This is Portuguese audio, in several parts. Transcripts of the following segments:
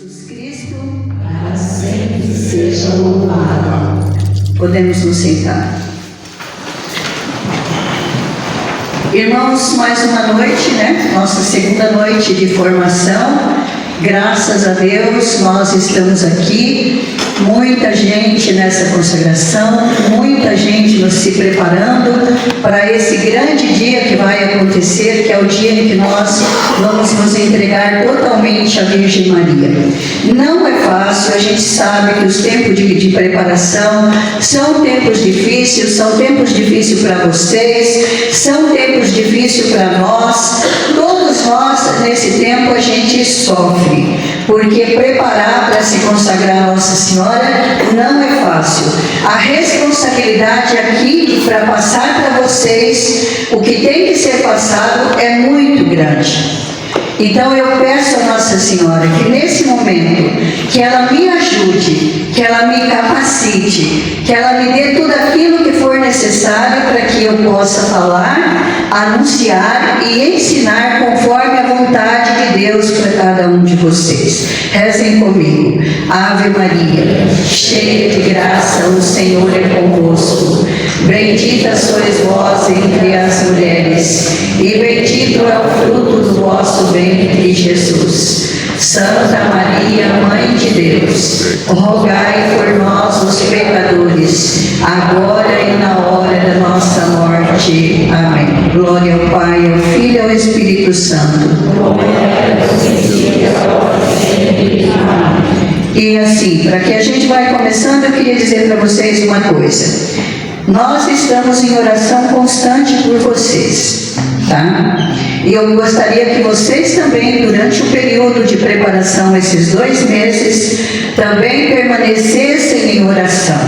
Jesus Cristo, para sempre seja louvado. Podemos nos sentar. Irmãos, mais uma noite, Nossa segunda noite de formação. Graças a Deus, nós estamos aqui. Muita gente nessa consagração, muita gente nos se preparando para esse grande dia que vai acontecer, que é o dia em que nós vamos nos entregar totalmente à Virgem Maria. Não é fácil, a gente sabe que os tempos de preparação são tempos difíceis para vocês, são tempos difíceis para nós. Todos nós, nesse tempo, a gente sofre, porque preparar para se consagrar a Nossa Senhora não é fácil. A responsabilidade aqui para passar para vocês o que tem que ser passado é muito grande. Então eu peço a Nossa Senhora que nesse momento, que ela me ajude, que ela me capacite, que ela me dê tudo aquilo que for necessário para que eu possa falar, anunciar e ensinar conforme a vontade de Deus para cada um de vocês. Rezem comigo. Ave Maria, cheia de graça, o Senhor é convosco. Bendita sois vós entre as mulheres, e bendito é o fruto do vosso ventre, Jesus. Santa Maria, Mãe de Deus, rogai por nós, os pecadores, agora e na hora da nossa morte. Amém. Glória ao Pai, ao Filho e ao Espírito Santo. E assim, para que a gente vai começando, eu queria dizer para vocês uma coisa. Nós estamos em oração constante por vocês, tá? E eu gostaria que vocês também, durante o período de preparação, esses 2 meses, também permanecessem em oração.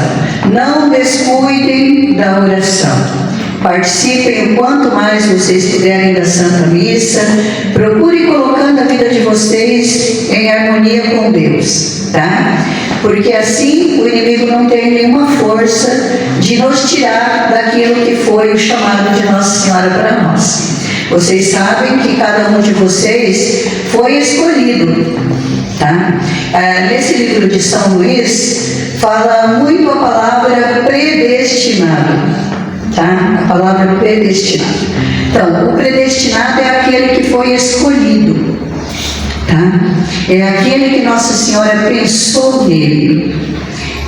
Não descuidem da oração. Participem o quanto mais vocês puderem da Santa Missa. Procurem colocando a vida de vocês em harmonia com Deus, tá? Porque assim o inimigo não tem nenhuma força de nos tirar daquilo que foi o chamado de Nossa Senhora para nós. Vocês sabem que cada um de vocês foi escolhido, tá? Nesse livro de São Luís, fala muito a palavra predestinado, tá? A palavra predestinado. Então, o predestinado é aquele que foi escolhido, tá? É aquele que Nossa Senhora pensou nele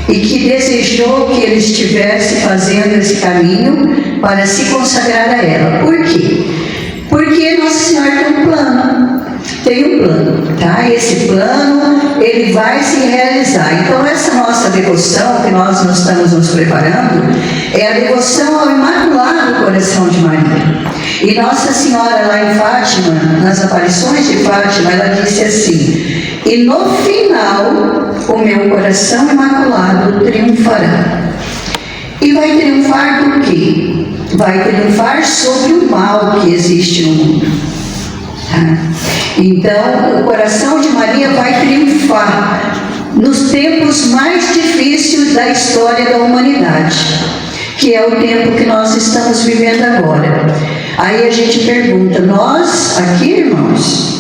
e que desejou que ele estivesse fazendo esse caminho para se consagrar a ela. Por quê? Porque Nossa Senhora tem um plano, tá? Esse plano, ele vai se realizar. Então, essa nossa devoção que nós estamos nos preparando é a devoção ao Imaculado Coração de Maria. E Nossa Senhora lá em Fátima, nas aparições de Fátima, ela disse assim: e no final, o meu coração imaculado triunfará. E vai triunfar do quê? Vai triunfar sobre o mal que existe no mundo. Tá? Então, o coração de Maria vai triunfar nos tempos mais difíceis da história da humanidade, que é o tempo que nós estamos vivendo agora. Aí a gente pergunta, nós aqui, irmãos,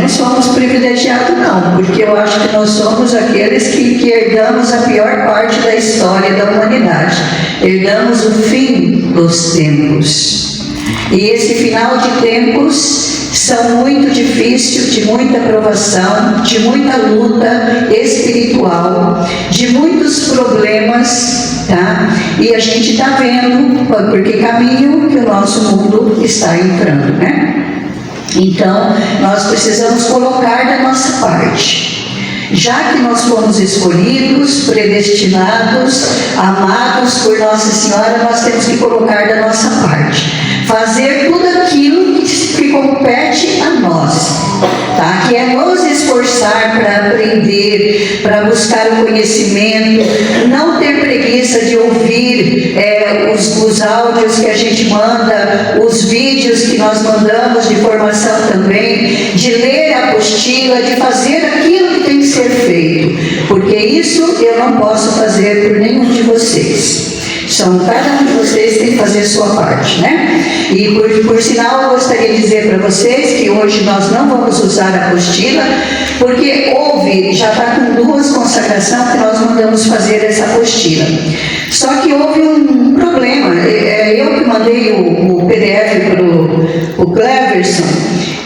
não somos privilegiados não, porque eu acho que nós somos aqueles que herdamos a pior parte da história da humanidade. Herdamos o fim dos tempos. E esse final de tempos são muito difíceis, de muita provação, de muita luta espiritual, de muitos problemas, tá? E a gente está vendo por que caminho que o nosso mundo está entrando, Então, nós precisamos colocar da nossa parte. Já que nós fomos escolhidos, predestinados, amados por Nossa Senhora, nós temos que colocar da nossa parte. Fazer tudo aquilo que compete a nós, tá? Que é nos esforçar para aprender, para buscar o conhecimento, não ter preguiça de ouvir os áudios que a gente manda, os vídeos que nós mandamos de formação também, de ler a apostila, de fazer aquilo que tem que ser feito, porque isso eu não posso fazer por nenhum de vocês. São, cada um de vocês tem que fazer a sua parte, né? E por sinal, eu gostaria de dizer para vocês que hoje nós não vamos usar a apostila, porque já está com 2 consagrações que nós mandamos fazer essa apostila. Só que houve um problema. Eu que mandei o PDF para o Cleverson,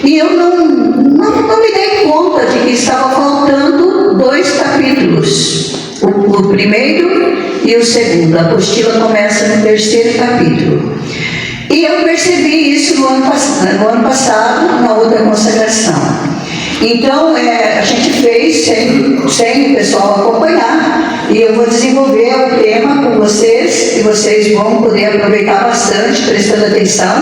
e eu não me dei conta de que estava faltando 2 capítulos. O primeiro e o segundo. A apostila começa no 3º capítulo. E eu percebi isso no ano passado, na outra consagração. Então, a gente fez sem o pessoal acompanhar, e eu vou desenvolver o tema com vocês, e vocês vão poder aproveitar bastante, prestando atenção.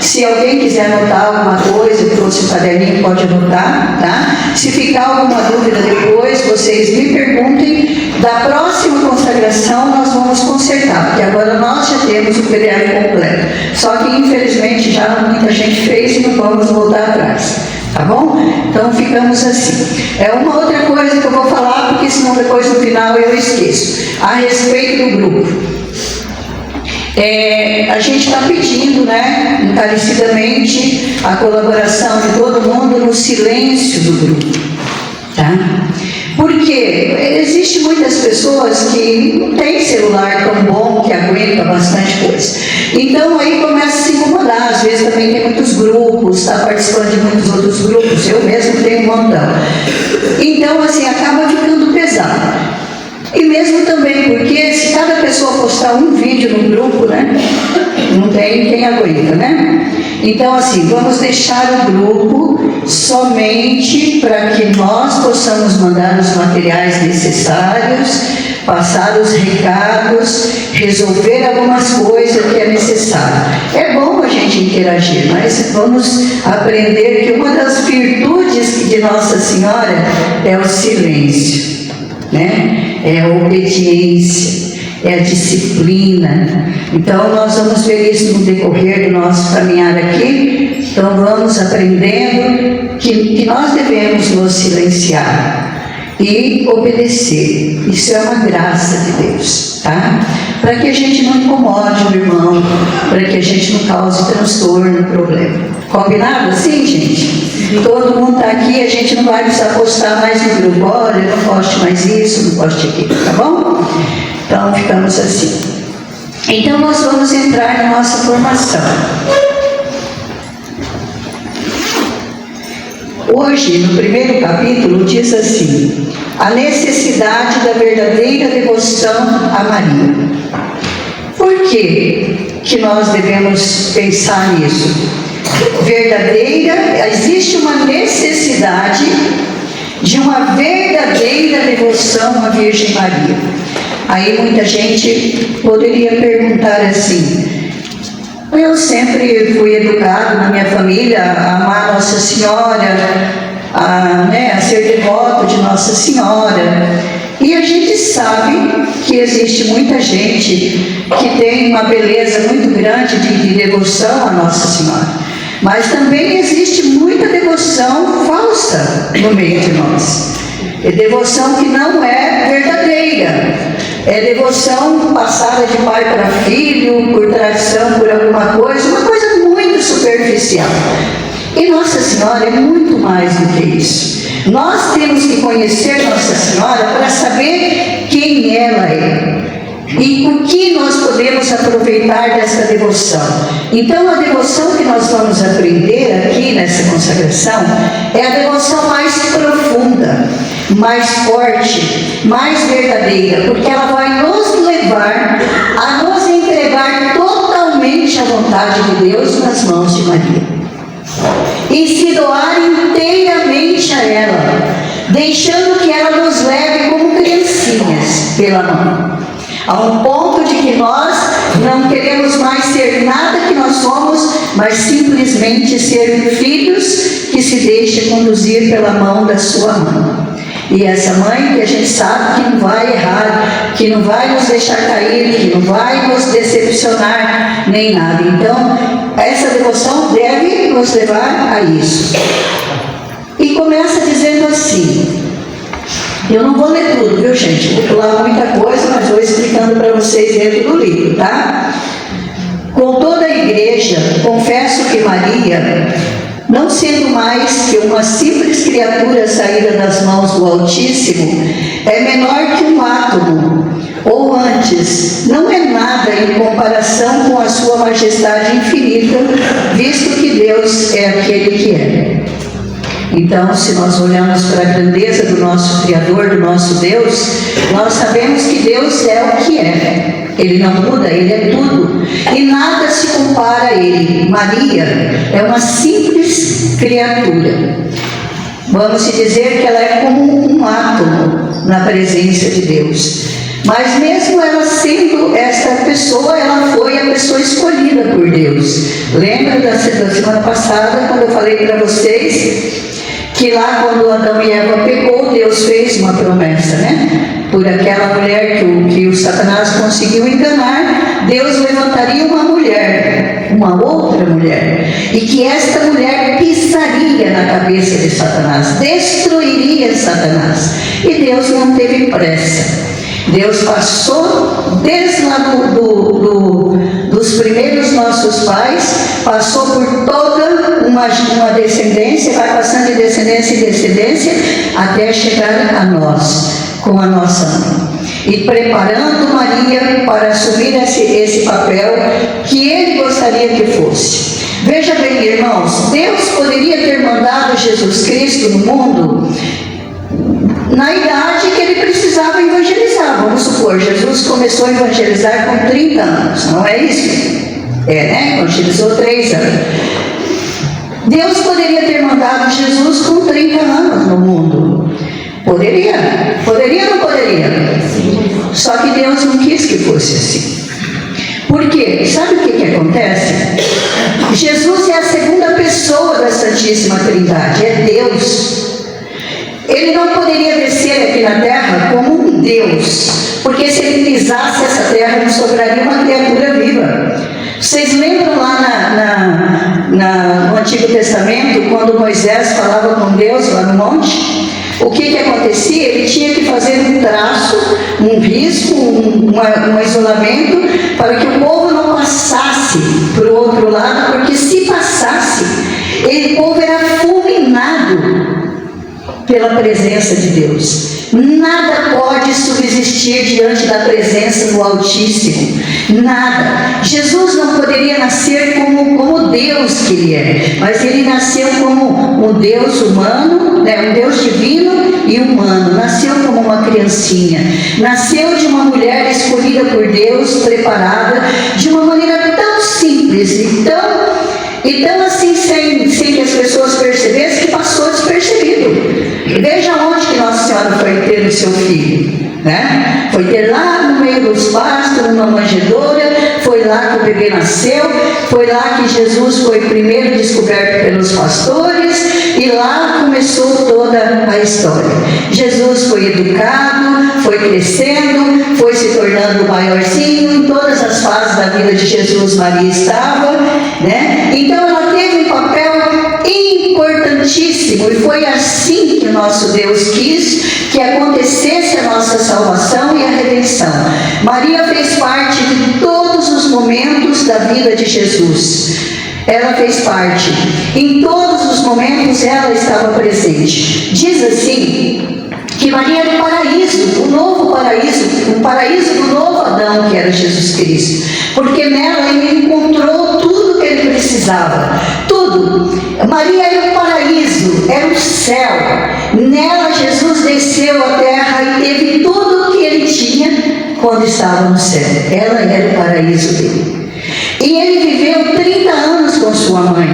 Se alguém quiser anotar alguma coisa, trouxe o caderninho, pode anotar, tá? Se ficar alguma dúvida depois, vocês me perguntem. Da próxima consagração, nós vamos consertar, porque agora nós já temos o PDF completo. Só que, infelizmente, já muita gente fez e não vamos voltar atrás. Tá bom? Então ficamos assim. Uma outra coisa que eu vou falar, porque senão depois no final eu esqueço. A respeito do grupo. A gente está pedindo, né, encarecidamente, a colaboração de todo mundo no silêncio do grupo. Tá? Porque existem muitas pessoas que não têm celular tão bom que aguenta bastante coisa. Então aí começa a se incomodar. Às vezes também tem muitos grupos, está participando de muitos outros grupos. Eu mesmo tenho um montão. Então assim, acaba ficando pesado. E mesmo também porque se cada pessoa postar um vídeo no grupo, né, não tem quem aguenta, né? Então assim, vamos deixar o grupo somente para que nós possamos mandar os materiais necessários, passar os recados, resolver algumas coisas que é necessário. É bom a gente interagir, mas vamos aprender que uma das virtudes de Nossa Senhora é o silêncio, né? É a obediência, é a disciplina. Então nós vamos ver isso no decorrer do nosso caminhar aqui. Então vamos aprendendo que nós devemos nos silenciar e obedecer. Isso é uma graça de Deus, tá? Para que a gente não incomode o irmão, para que a gente não cause transtorno, problema. Combinado assim, gente? Todo mundo está aqui, a gente não vai precisar postar mais no grupo. Olha, não poste mais isso, não poste aquilo, tá bom? Então ficamos assim. Então nós vamos entrar na nossa formação. Hoje, no 1º capítulo, diz assim: a necessidade da verdadeira devoção a Maria. Por que nós devemos pensar nisso? Existe uma necessidade de uma verdadeira devoção à Virgem Maria. Aí muita gente poderia perguntar assim: eu sempre fui educado na minha família a amar Nossa Senhora, a ser devoto de Nossa Senhora. E a gente sabe que existe muita gente que tem uma beleza muito grande de devoção a Nossa Senhora. Mas também existe muita devoção falsa no meio de nós. É devoção que não é verdadeira. É devoção passada de pai para filho, por tradição, por alguma coisa, uma coisa muito superficial. E Nossa Senhora é muito mais do que isso. Nós temos que conhecer Nossa Senhora para saber quem ela é e o que nós podemos aproveitar dessa devoção. Então a devoção que nós vamos aprender aqui nessa consagração é a devoção mais profunda, mais forte, mais verdadeira, porque ela vai nos levar a nos entregar totalmente à vontade de Deus nas mãos de Maria e se doar inteiramente a ela, deixando que ela nos leve como criancinhas pela mão, a um ponto de que nós não queremos mais ser nada que nós somos, mas simplesmente ser filhos que se deixam conduzir pela mão da sua mãe. E essa mãe que a gente sabe que não vai errar, que não vai nos deixar cair, que não vai nos decepcionar, nem nada. Então, essa devoção deve nos levar a isso. E começa dizendo assim: Eu não vou ler tudo, viu, gente? Vou pular muita coisa, mas vou explicando para vocês dentro do livro, tá? Com toda a igreja, confesso que Maria, não sendo mais que uma simples criatura saída das mãos do Altíssimo, é menor que um átomo, ou antes, não é nada em comparação com a sua majestade infinita, visto que Deus é aquele que é. Então, se nós olhamos para a grandeza do nosso Criador, do nosso Deus, nós sabemos que Deus é o que é. Ele não muda, Ele é tudo. E nada se compara a Ele. Maria é uma simples criatura. Vamos dizer que ela é como um átomo na presença de Deus. Mas mesmo ela sendo esta pessoa, ela foi a pessoa escolhida por Deus. Lembra da semana passada, quando eu falei para vocês que lá quando Adão e Eva pecou, Deus fez uma promessa, né? Por aquela mulher que o Satanás conseguiu enganar, Deus levantaria uma mulher, uma outra mulher, e que esta mulher pisaria na cabeça de Satanás, destruiria Satanás. E Deus não teve pressa. Deus passou desde lá dos primeiros nossos pais, passou por toda uma descendência, vai passando de descendência em descendência, até chegar a nós, com a nossa mãe. E preparando Maria para assumir esse papel que Ele gostaria que fosse. Veja bem, irmãos, Deus poderia ter mandado Jesus Cristo no mundo na idade que Ele precisava evangelizar. Vamos supor, Jesus começou a evangelizar com 30 anos, não é isso? Evangelizou 3 anos. Deus poderia ter mandado Jesus com 30 anos no mundo. Poderia? Poderia ou não poderia? Só que Deus não quis que fosse assim. Por quê? Sabe o que acontece? Jesus é a segunda pessoa da Santíssima Trindade, é Deus. Ele não poderia descer aqui na terra como um Deus, porque se ele pisasse essa terra não sobraria uma criatura viva. Vocês lembram lá no Antigo Testamento, quando Moisés falava com Deus lá no monte? O que acontecia? Ele tinha que fazer um traço, um risco, um isolamento, para que o povo não passasse para o outro lado, porque se passasse, o povo era fulminado pela presença de Deus. Nada pode subsistir diante da presença do Altíssimo. Nada. Jesus não poderia nascer como Deus que Ele é, mas Ele nasceu como um Deus humano, um Deus divino e humano. Nasceu como uma criancinha. Nasceu de uma mulher escolhida por Deus, preparada, de uma maneira tão simples e tão assim, sem que as pessoas percebessem, que passou despercebido. Veja onde que Nossa Senhora foi ter o seu filho, né? Foi ter lá no meio dos pastos, numa manjedoura, foi lá que o bebê nasceu, foi lá que Jesus foi primeiro descoberto pelos pastores, e lá começou toda a história. Jesus foi educado, foi crescendo, foi se tornando maiorzinho, em todas as fases da vida de Jesus Maria estava, né? Então ela teve um papel importantíssimo, e foi assim que o nosso Deus quis que acontecesse a nossa salvação e a redenção. Maria fez parte de todos os momentos da vida de Jesus. Ela fez parte. Em todos os momentos ela estava presente. Diz assim que Maria era o paraíso, o novo paraíso, o paraíso do novo Adão, que era Jesus Cristo. Porque nela ele encontrou tudo que ele precisava. Tudo. Maria era o paraíso, era o céu. Nela Jesus desceu à terra e teve tudo o que ele tinha quando estava no céu. Ela era o paraíso dele. E ele viveu 30 anos com sua mãe,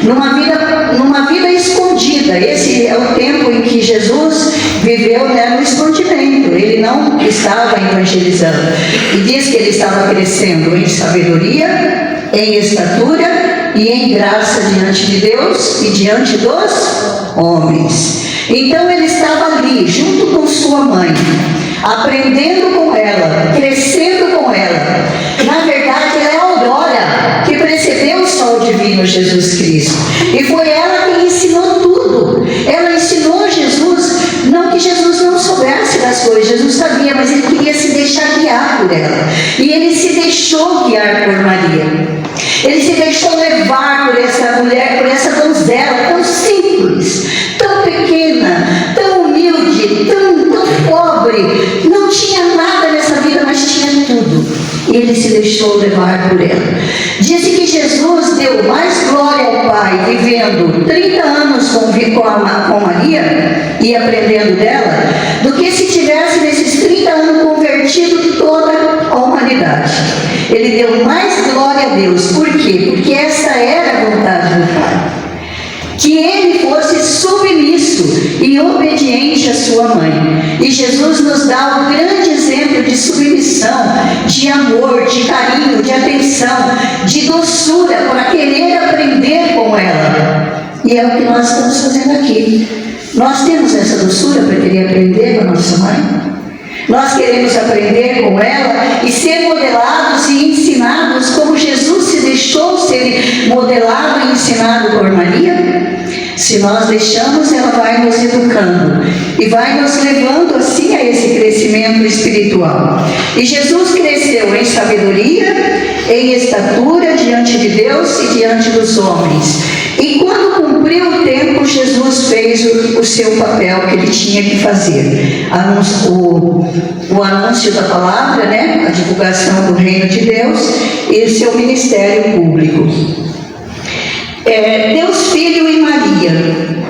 numa vida escondida. Esse é o tempo em que Jesus viveu, no escondimento. Ele não estava evangelizando. E diz que ele estava crescendo em sabedoria, em estatura e em graça diante de Deus e diante dos homens. Então ele estava ali, junto com sua mãe, aprendendo com ela, crescendo com ela. Na verdade, ela é a aurora que precedeu o sol divino, Jesus Cristo. E foi ela que ensinou tudo. Ela ensinou Jesus, não que Jesus não soubesse. por ela. E ele se deixou guiar por Maria. Ele se deixou levar por essa mulher, por essa donzela tão simples, tão pequena, tão humilde, tão pobre. Não tinha nada nessa vida, mas tinha tudo. E ele se deixou levar por ela. Disse que Jesus deu mais glória ao Pai vivendo 30 anos com Maria e aprendendo dela, do que se tivesse nesses 30 anos convertido toda a humanidade. Ele deu mais glória a Deus. Por quê? Porque essa era a vontade do Pai. Que ele fosse submisso e obediente à sua mãe. E Jesus nos dá um grande exemplo de submissão, de amor, de carinho, de atenção, de doçura, para querer aprender com ela. E é o que nós estamos fazendo aqui. Nós temos essa doçura para querer aprender com a nossa mãe? Nós queremos aprender com ela e ser modelados e ensinados como Jesus se deixou ser modelado e ensinado por Maria? Se nós deixamos, ela vai nos educando e vai nos levando assim a esse crescimento espiritual. E Jesus cresceu em sabedoria, em estatura diante de Deus e diante dos homens. E quando cumpriu o tempo, Jesus fez o seu papel que ele tinha que fazer. O anúncio da palavra, né? A divulgação do reino de Deus e o seu ministério público. Deus Filho e Maria.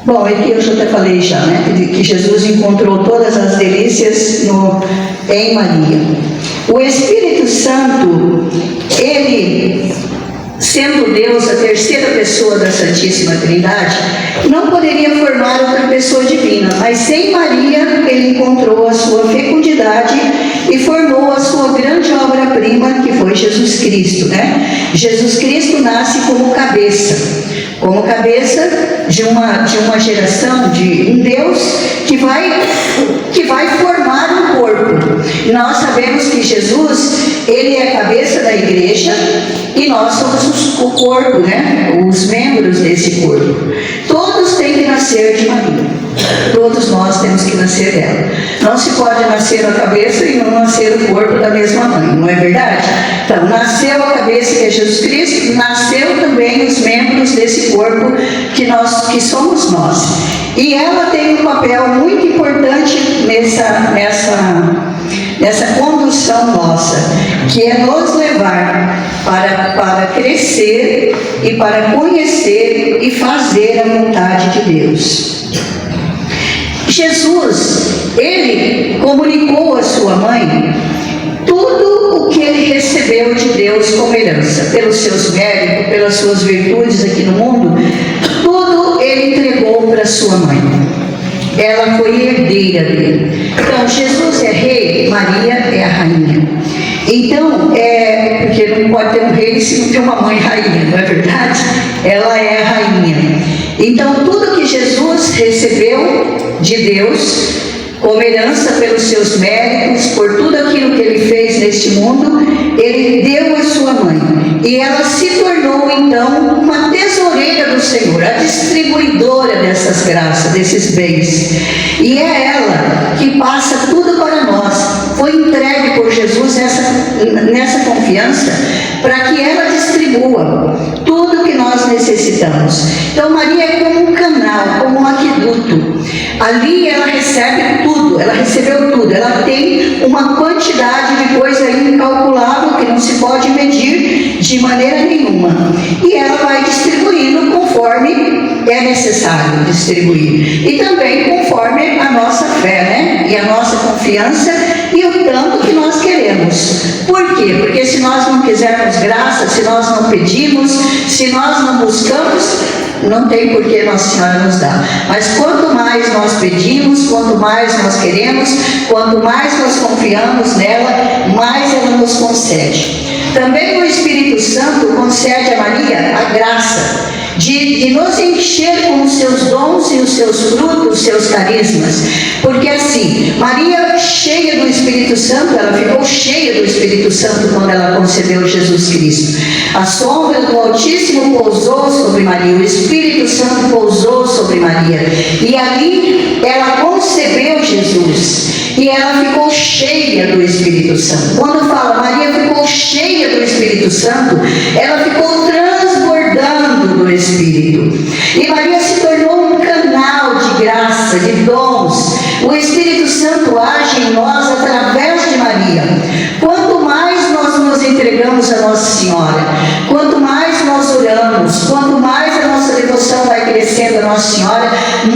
Bom, aqui eu já até falei já, né? Que Jesus encontrou todas as delícias em Maria. O Espírito Santo, ele, sendo Deus, a terceira pessoa da Santíssima Trindade, não poderia formar outra pessoa divina, mas em Maria ele encontrou a sua fecundidade e formou a sua grande obra-prima, que foi Jesus Cristo, né? Jesus Cristo nasce como cabeça de uma geração, de um Deus que vai formar um corpo. E nós sabemos que Jesus, ele é a cabeça da igreja e nós somos o corpo, né? Os membros desse corpo. Todos têm que nascer de Maria. Todos nós temos que nascer dela. Não se pode nascer a cabeça e não nascer o corpo da mesma mãe, não é verdade? Então, nasceu a cabeça, que é Jesus Cristo, nasceu também os membros desse corpo que somos nós. E ela tem um papel muito importante nessa condução nossa, que é nos levar para crescer e para conhecer e fazer a vontade de Deus. Jesus, ele comunicou à sua mãe tudo o que ele recebeu de Deus como herança, pelos seus méritos, pelas suas virtudes aqui no mundo, tudo ele entregou para sua mãe. Ela foi herdeira dele. Então, Jesus é rei, Maria é a rainha. Então, porque não pode ter um rei se não tem uma mãe rainha, não é verdade? Ela é a rainha. Então, tudo que Jesus recebeu de Deus, como herança pelos seus méritos, por tudo aquilo que ele fez neste mundo, ele deu à sua mãe. E ela se tornou, então, uma tesoureira do Senhor, a distribuidora dessas graças, desses bens. E é ela que passa tudo para nós. Foi entregue por Jesus nessa confiança, para que ela distribua tudo que nós necessitamos. Então, Maria é como um canal, como um aqueduto. Ali ela recebe tudo, ela recebeu tudo. Ela tem uma quantidade de coisa incalculável que não se pode medir de maneira nenhuma. E ela vai distribuindo conforme é necessário distribuir. E também conforme a nossa fé, né? E a nossa confiança e o tanto que nós queremos. Por quê? Porque se nós não quisermos graça, se nós não pedimos, se nós não buscamos, não tem por que Nossa Senhora nos dar. Mas quanto mais nós pedimos, quanto mais nós queremos, quanto mais nós confiamos nela, mais ela nos concede. Também o Espírito Santo concede a Maria a graça de nos encher com os seus dons e os seus frutos, os seus carismas. Porque assim, Maria, cheia do Espírito Santo, ela ficou cheia do Espírito Santo quando ela concebeu Jesus Cristo. A sombra do Altíssimo pousou sobre Maria, o Espírito Santo pousou sobre Maria, e ali ela concebeu Jesus, e ela ficou cheia do Espírito Santo. Quando fala Maria ficou cheia do Espírito Santo, ela ficou transbordando do Espírito, e Maria se tornou um canal de graça, de dons. O Espírito Santo age em nós através de Maria. Quanto mais nós nos entregamos a Nossa Senhora, quanto mais nós oramos, quanto mais a nossa devoção vai crescendo a Nossa Senhora,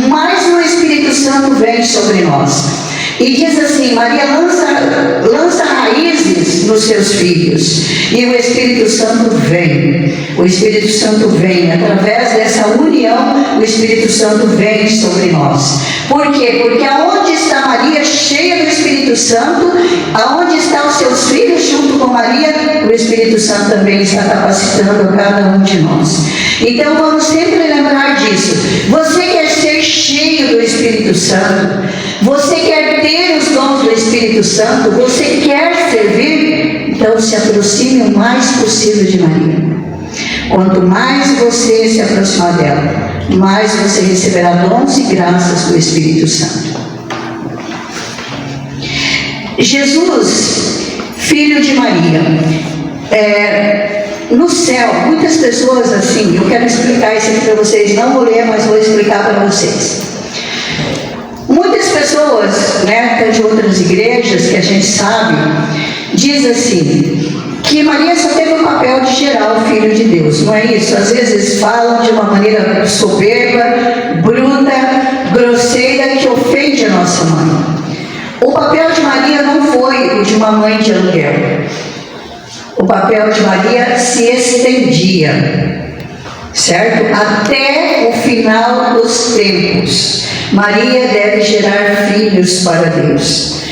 mais o Espírito Santo vem sobre nós. E diz assim, Maria lança raízes nos seus filhos, e o Espírito Santo vem. O Espírito Santo vem, através dessa união, o Espírito Santo vem sobre nós. Por quê? Porque aonde está Maria, cheia do Espírito Santo, aonde estão os seus filhos junto com Maria, o Espírito Santo também está capacitando cada um de nós. Então vamos sempre lembrar disso. Você quer ser cheio do Espírito Santo? Você quer ter os dons do Espírito Santo? Você quer servir? Então se aproxime o mais possível de Maria. Quanto mais você se aproximar dela, mais você receberá dons e graças do Espírito Santo. Jesus, filho de Maria, no céu, muitas pessoas assim, eu quero explicar isso aqui para vocês, não vou ler, mas vou explicar para vocês. Muitas pessoas, até de outras igrejas que a gente sabe, diz assim, que Maria só teve o papel de gerar o Filho de Deus, não é isso? Às vezes falam de uma maneira soberba, bruta, grosseira, que ofende a nossa mãe. O papel de Maria não foi o de uma mãe de aluguel. O papel de Maria se estendia, certo? Até o final dos tempos. Maria deve gerar filhos para Deus.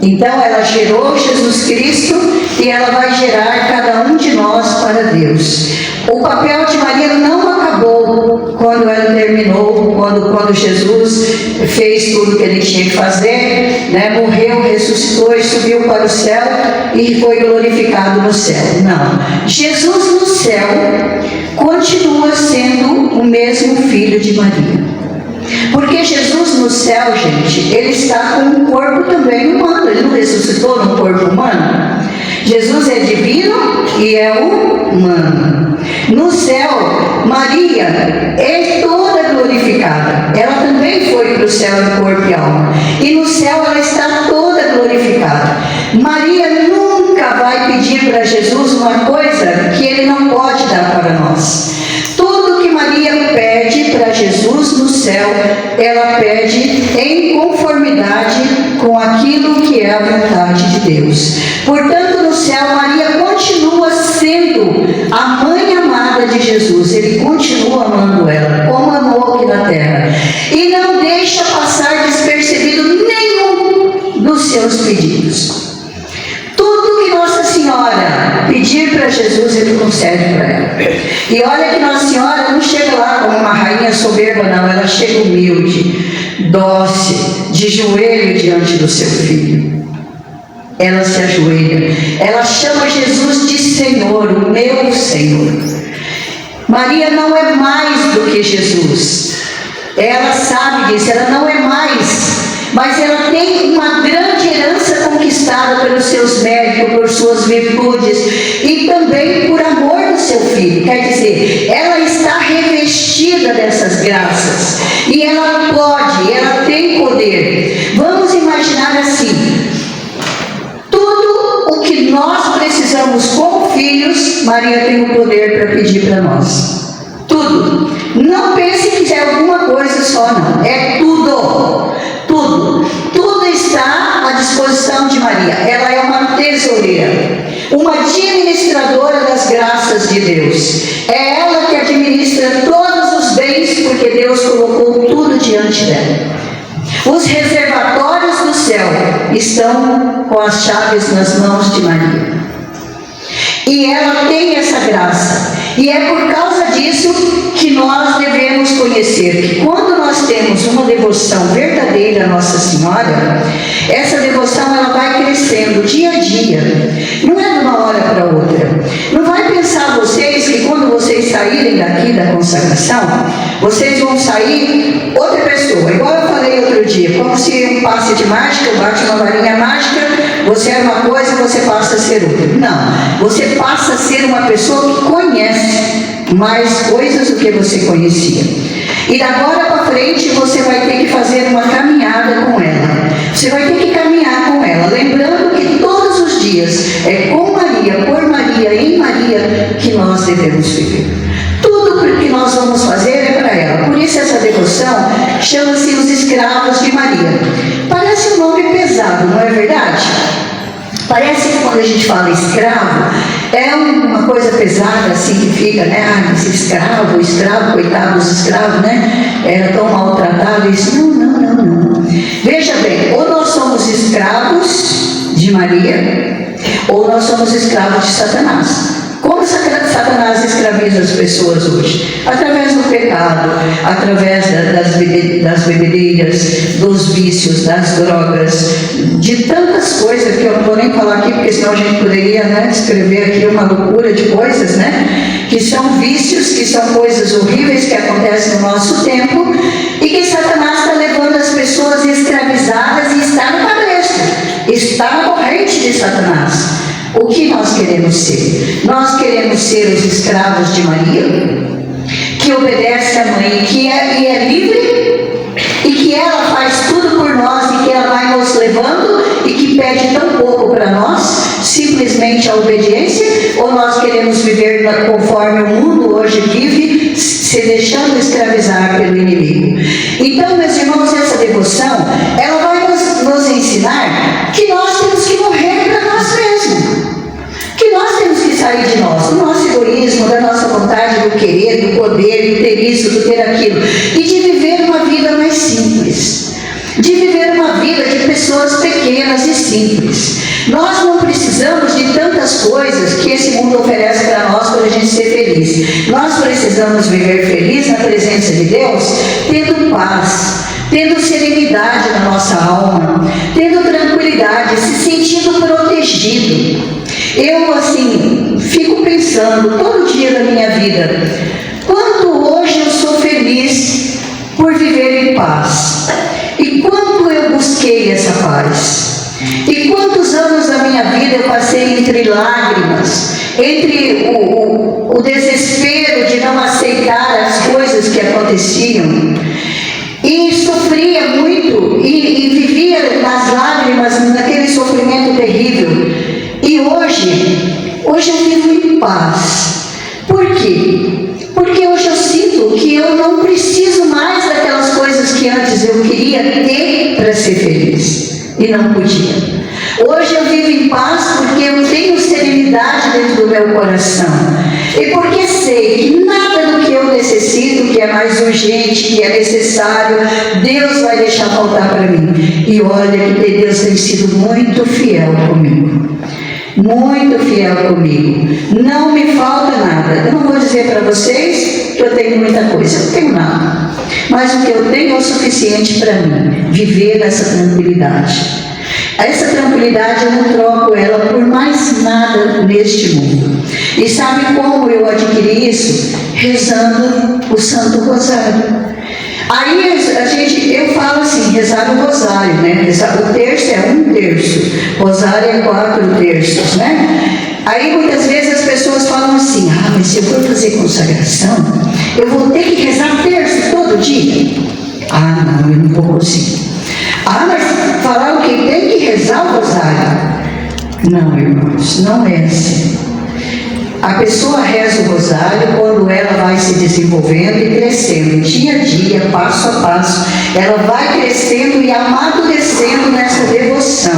Então ela gerou Jesus Cristo e ela vai gerar cada um de nós para Deus. O papel de Maria não acabou quando ela terminou, quando Jesus fez tudo que ele tinha que fazer, morreu, ressuscitou e subiu para o céu e foi glorificado no céu. Não. Jesus no céu continua sendo o mesmo filho de Maria. Porque Jesus no céu, gente, ele está com um corpo também humano. Ele não ressuscitou num corpo humano. Jesus é divino e é humano. No céu, Maria é toda glorificada. Ela também foi para o céu em corpo e alma. E no céu ela está toda glorificada. Maria nunca vai pedir para Jesus uma coisa que ele não pode dar para nós. Tudo que Maria pede para Jesus no céu, ela pede em conformidade com aquilo que é a vontade de Deus. Portanto, no céu, Maria continua sendo a mãe amada de Jesus. Ele continua amando ela, como amou aqui na terra. E não deixa passar despercebido nenhum dos seus pedidos. Tudo que Nossa Senhora pedir para Jesus, ele concede para ela. E olha que Nossa Senhora não chega lá como uma rainha soberba, não. Ela chega humilde, dócil, de joelho diante do seu filho. Ela se ajoelha. Ela chama Jesus de Senhor, o meu Senhor. Maria não é mais do que Jesus. Ela sabe disso, ela não é mais. Mas ela tem uma grande herança conquistada pelos seus méritos, por suas virtudes e também por amor do seu filho. Quer dizer, ela está revestida dessas graças e ela pode, ela tem poder. Vamos imaginar assim, tudo o que nós precisamos como filhos, Maria tem o poder para pedir para nós. Tudo. Não pense que é alguma coisa só, não. É tudo. Tudo está à disposição de Maria. Ela é uma tesoureira, uma administradora das graças de Deus. É ela que administra todos os bens, porque Deus colocou tudo diante dela. Os reservatórios do céu estão com as chaves nas mãos de Maria. E ela tem essa graça. E é por causa disso que nós devemos conhecer que quando nós temos uma devoção verdadeira a Nossa Senhora, essa devoção ela vai crescendo dia a dia. Não é de uma hora para outra. Não vai pensar vocês que quando vocês saírem daqui da consagração, vocês vão sair outra pessoa. Igual eu falei outro dia, como se um passe de mágica, bate uma varinha mágica, você é uma coisa e você passa a ser outra. Não, você passa a ser uma pessoa que conhece mais coisas do que você conhecia. E da agora para frente você vai ter que fazer uma caminhada com ela. Você vai ter que caminhar com ela, lembrando que todos os dias é com Maria, por Maria, em Maria que nós devemos viver. Tudo que nós vamos fazer é para ela. Por isso essa devoção chama-se os escravos de Maria. Parece um nome pesado, não é verdade? Parece que quando a gente fala escravo, é uma coisa pesada assim que fica, né? Ah, esse escravo, coitado dos escravos, né? Era tão maltratado. Isso. Não. Veja bem, ou nós somos escravos de Maria, ou nós somos escravos de Satanás. Como Satanás escraviza as pessoas hoje? Através do pecado, através das bebedeiras, dos vícios, das drogas, de tantas coisas que eu não vou nem falar aqui, porque senão a gente poderia, né, escrever aqui uma loucura de coisas, né? Que são vícios, que são coisas horríveis que acontecem no nosso tempo e que Satanás está levando as pessoas escravizadas e está no cabresto, está na corrente de Satanás. O que nós queremos ser? Nós queremos ser os escravos de Maria, que obedece à mãe, e é livre, e que ela faz tudo por nós, e que ela vai nos levando, e que pede tão pouco para nós, simplesmente a obediência, ou nós queremos viver conforme o mundo hoje vive, se deixando escravizar pelo inimigo? Então, meus irmãos, essa devoção, ela vai nos ensinar que nós temos que morrer para nós mesmos. Que nós temos que sair de nós, do nosso egoísmo, da nossa vontade, do querer, do poder, do ter isso, do ter aquilo, e de viver uma vida mais simples, de viver uma vida de pessoas pequenas e simples. Nós não precisamos de tantas coisas que esse mundo oferece para nós para a gente ser feliz. Nós precisamos viver feliz na presença de Deus, tendo paz, tendo serenidade na nossa alma, tendo tranquilidade, se sentindo protegido. Eu, assim, fico pensando todo dia da minha vida, quanto hoje eu sou feliz por viver em paz, e quanto eu busquei essa paz, e quantos anos da minha vida eu passei entre lágrimas, entre o desespero de não aceitar as coisas que aconteciam, e sofria muito, e vivia nas lágrimas, naquele sofrimento terrível. E hoje eu vivo em paz. Por quê? Porque hoje eu sinto que eu não preciso mais daquelas coisas que antes eu queria ter para ser feliz e não podia. Hoje eu vivo em paz porque eu tenho serenidade dentro do meu coração. E porque sei que nada do que eu necessito, que é mais urgente, que é necessário, Deus vai deixar faltar para mim. E olha que Deus tem sido muito fiel comigo. Muito fiel comigo. Não me falta nada. Eu não vou dizer para vocês que eu tenho muita coisa. Eu não tenho nada. Mas o que eu tenho é o suficiente para mim. Viver essa tranquilidade. Essa tranquilidade eu não troco ela por mais nada neste mundo. E sabe como eu adquiri isso? Rezando o Santo Rosário. Aí eu falo assim, rezar o rosário, né? O terço é 1/3, rosário é 4/3, né? Aí muitas vezes as pessoas falam assim, mas se eu for fazer consagração, eu vou ter que rezar terço todo dia? Não, eu não vou conseguir. Mas falaram que tem que rezar o rosário. Não, irmãos, não é assim. A pessoa reza o rosário quando ela vai se desenvolvendo e crescendo, dia a dia, passo a passo, ela vai crescendo e amadurecendo nessa devoção.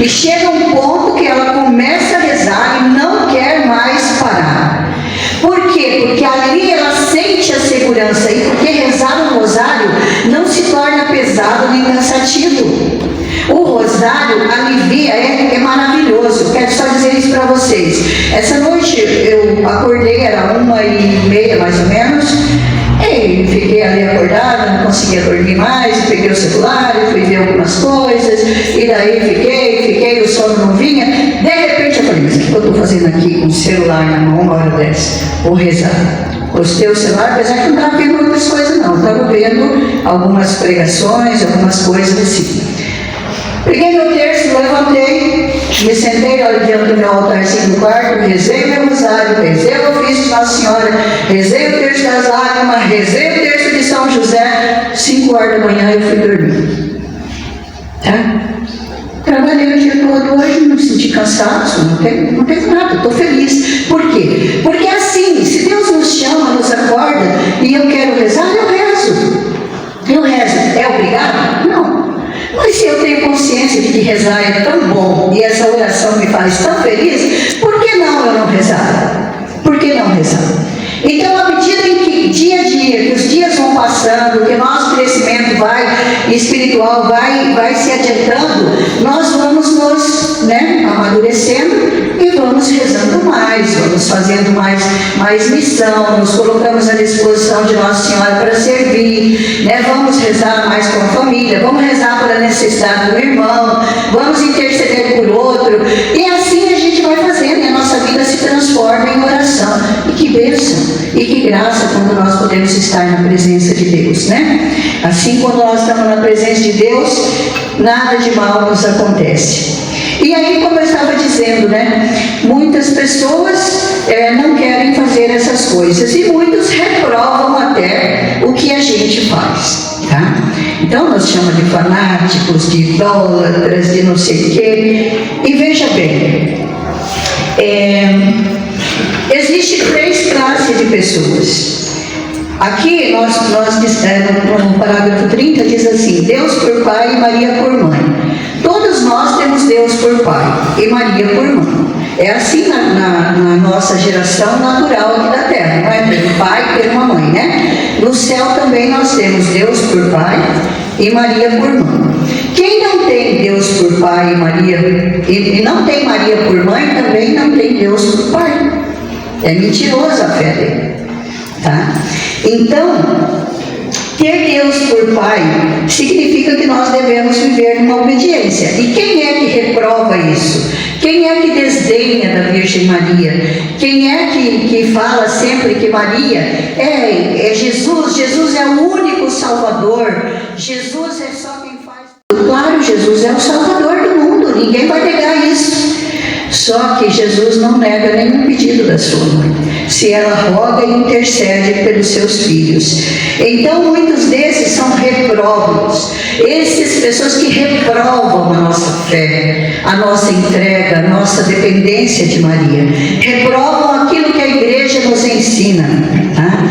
E chega um ponto que ela começa a rezar e não quer mais parar. Por quê? Porque ali ela sente a segurança, e porque rezar o rosário não se torna pesado nem cansativo. O rosário alivia, é maravilhoso. Quero só dizer isso para vocês. Essa noite eu acordei, era 1h30 mais ou menos, e fiquei ali acordada, não conseguia dormir mais, peguei o celular, fui ver algumas coisas, e daí fiquei, o sono não vinha. De repente eu falei, mas o que eu estou fazendo aqui com o celular na mão uma hora dessa? Vou rezar. Postei o celular, apesar que não estava vendo outras coisas não, estava vendo algumas pregações, algumas coisas assim. Peguei meu terço, levantei, me sentei ali diante do meu altarzinho do quarto, rezei meu rosário, rezei o ofício de Nossa Senhora, rezei o terço das lágrimas, rezei o terço de São José. 5 horas da manhã eu fui dormir. Tá? Trabalhei o dia todo hoje, não senti cansaço, não teve nada, estou feliz. Por quê? Porque assim, se Deus nos chama, nos acorda, e eu quero rezar, eu rezo. Eu rezo. É obrigado? Não. Mas se eu tenho consciência de que rezar é tão bom, e essa oração me faz tão feliz, por que não eu não rezar? Por que não rezar? Então, à medida em que, dia a dia, que os dias vão passando, que o nosso crescimento espiritual vai se adiantando, nós vamos nos amadurecendo e vamos rezando mais, vamos fazendo mais missão, nos colocamos à disposição de Nossa Senhora para servir, vamos rezar mais com a família, vamos rezar pela necessidade do irmão, vamos interceder por outro, e assim a gente vai fazendo, e a nossa vida se transforma em oração. E que bênção, e que graça quando nós podemos estar na presença de Deus, Assim, quando nós estamos na presença de Deus, nada de mal nos acontece. E aí, como eu estava dizendo, muitas pessoas não querem fazer essas coisas, e muitos reprovam até o que a gente faz, tá? Então, nós chamamos de fanáticos, de idólatras, de não sei o quê. E veja bem, existem 3 classes de pessoas. Aqui, no parágrafo 30, diz assim: Deus por pai e Maria por mãe. Todos nós temos Deus por pai e Maria por mãe. É assim na nossa geração natural aqui da terra, não é? Ter um pai e ter uma mãe, No céu também nós temos Deus por pai e Maria por mãe. Quem não tem Deus por pai e Maria, e não tem Maria por mãe, também não tem Deus por pai. É mentirosa a fé dele, tá? Então, ter Deus por pai significa que nós devemos viver numa obediência. E quem é que reprova isso? Quem é que desdenha da Virgem Maria? Quem é que fala sempre que Maria é Jesus? Jesus é o único Salvador. Jesus é só quem faz. Claro, Jesus é o Salvador do mundo. Ninguém vai negar isso. Só que Jesus não nega nenhum pedido da sua mãe, se ela roga e intercede pelos seus filhos. Então, muitos desses são reprovos. Essas pessoas que reprovam a nossa fé, a nossa entrega, a nossa dependência de Maria, reprovam aquilo que a igreja nos ensina, tá?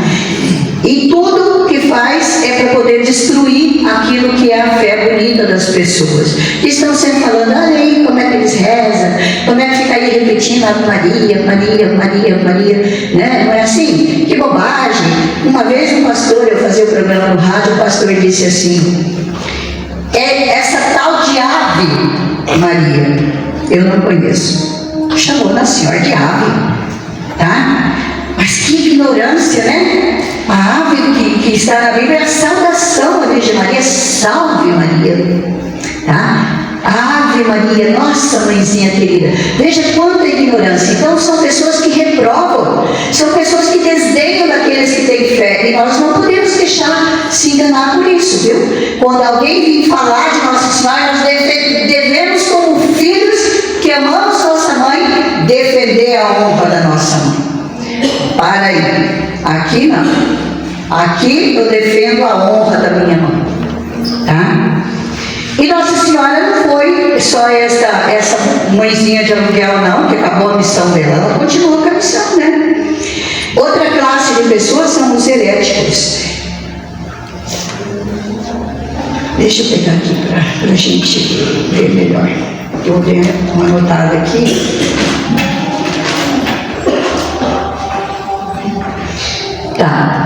E tudo que faz é para poder destruir aquilo que é a fé bonita das pessoas. Que estão sempre falando, olha aí como é que eles rezam, como é que fica aí repetindo a Maria, Maria, Maria, Maria, Não é assim? Que bobagem. Uma vez um pastor, eu fazia o programa no rádio, o pastor disse assim, essa tal de Ave Maria, eu não conheço. Chamou na senhora de Ave, tá? Mas que ignorância, A ave que está na Bíblia é a saudação à Virgem Maria, salve Maria, tá? Ave Maria, nossa mãezinha querida. Veja quanta ignorância. Então são pessoas que reprovam, são pessoas que desdenham daqueles que têm fé, e nós não podemos deixar se enganar por isso, viu? Quando alguém vir falar de Nossa Senhora, nós devemos, como filhos que amamos nossa mãe, defender a honra da nossa mãe. Para aí, aqui não. Aqui eu defendo a honra da minha mãe, tá? E Nossa Senhora não foi só essa mãezinha de aluguel não, que acabou a missão dela, ela continuou com a missão, Outra classe de pessoas são os heréticos. Deixa eu pegar aqui para a gente ver melhor. Eu tenho uma anotada aqui. Tá.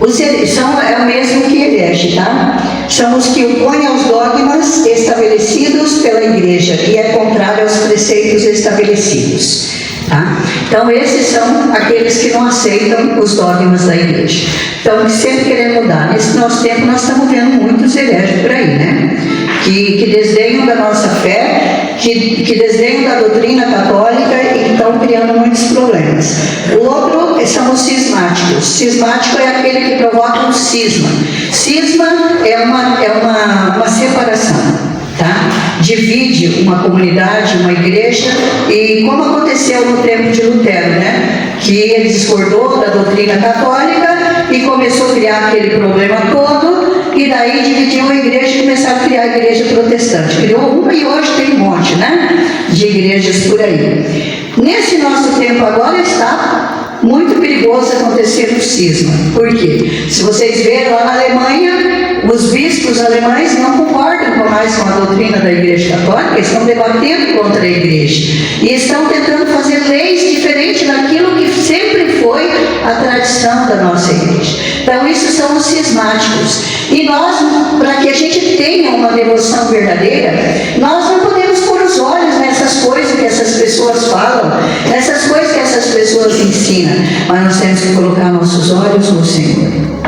É o mesmo que herege, tá? São os que opõem aos dogmas estabelecidos pela igreja e é contrário aos preceitos estabelecidos. Tá? Então, esses são aqueles que não aceitam os dogmas da igreja. Então, que sempre querem mudar. Nesse nosso tempo, nós estamos vendo muitos hereges por aí, né? Que desdenham da nossa fé, que desdenham da doutrina católica e estão criando muitos problemas. O outro são os cismáticos. Cismático é aquele que provoca um cisma. Cisma é uma separação. Tá? Divide uma comunidade, uma igreja, e como aconteceu no tempo de Lutero, né? Que ele discordou da doutrina católica e começou a criar aquele problema todo, e daí dividiu a igreja e começaram a criar a igreja protestante. Criou uma e hoje tem um monte, né? De igrejas por aí. Nesse nosso tempo agora está muito perigoso acontecer o cisma. Por quê? Se vocês verem lá na Alemanha, os bispos alemães não concordam mais com a doutrina da igreja católica, estão debatendo contra a igreja e estão tentando fazer leis diferentes daquilo que sempre foi a tradição da nossa igreja. Então, isso são os cismáticos. E nós, para que a gente tenha uma devoção verdadeira, nós não podemos pôr os olhos nessas coisas que essas pessoas falam, nessas coisas que essas pessoas ensinam, mas nós temos que colocar nossos olhos no Senhor.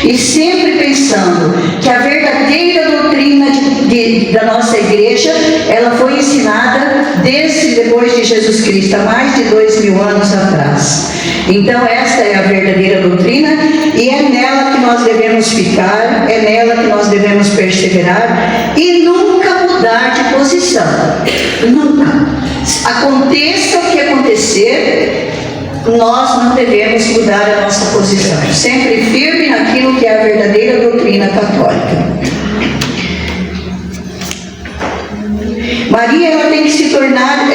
E sempre pensando que a verdadeira doutrina da nossa igreja, ela foi ensinada desde depois de Jesus Cristo, há mais de 2000 anos atrás. Então esta é a verdadeira doutrina e é nela que nós devemos ficar, é nela que nós devemos perseverar e nunca mudar de posição. Nunca. Aconteça o que acontecer, nós não devemos mudar a nossa posição, sempre firme naquilo que é a verdadeira doutrina católica. Maria, ela tem que se tornar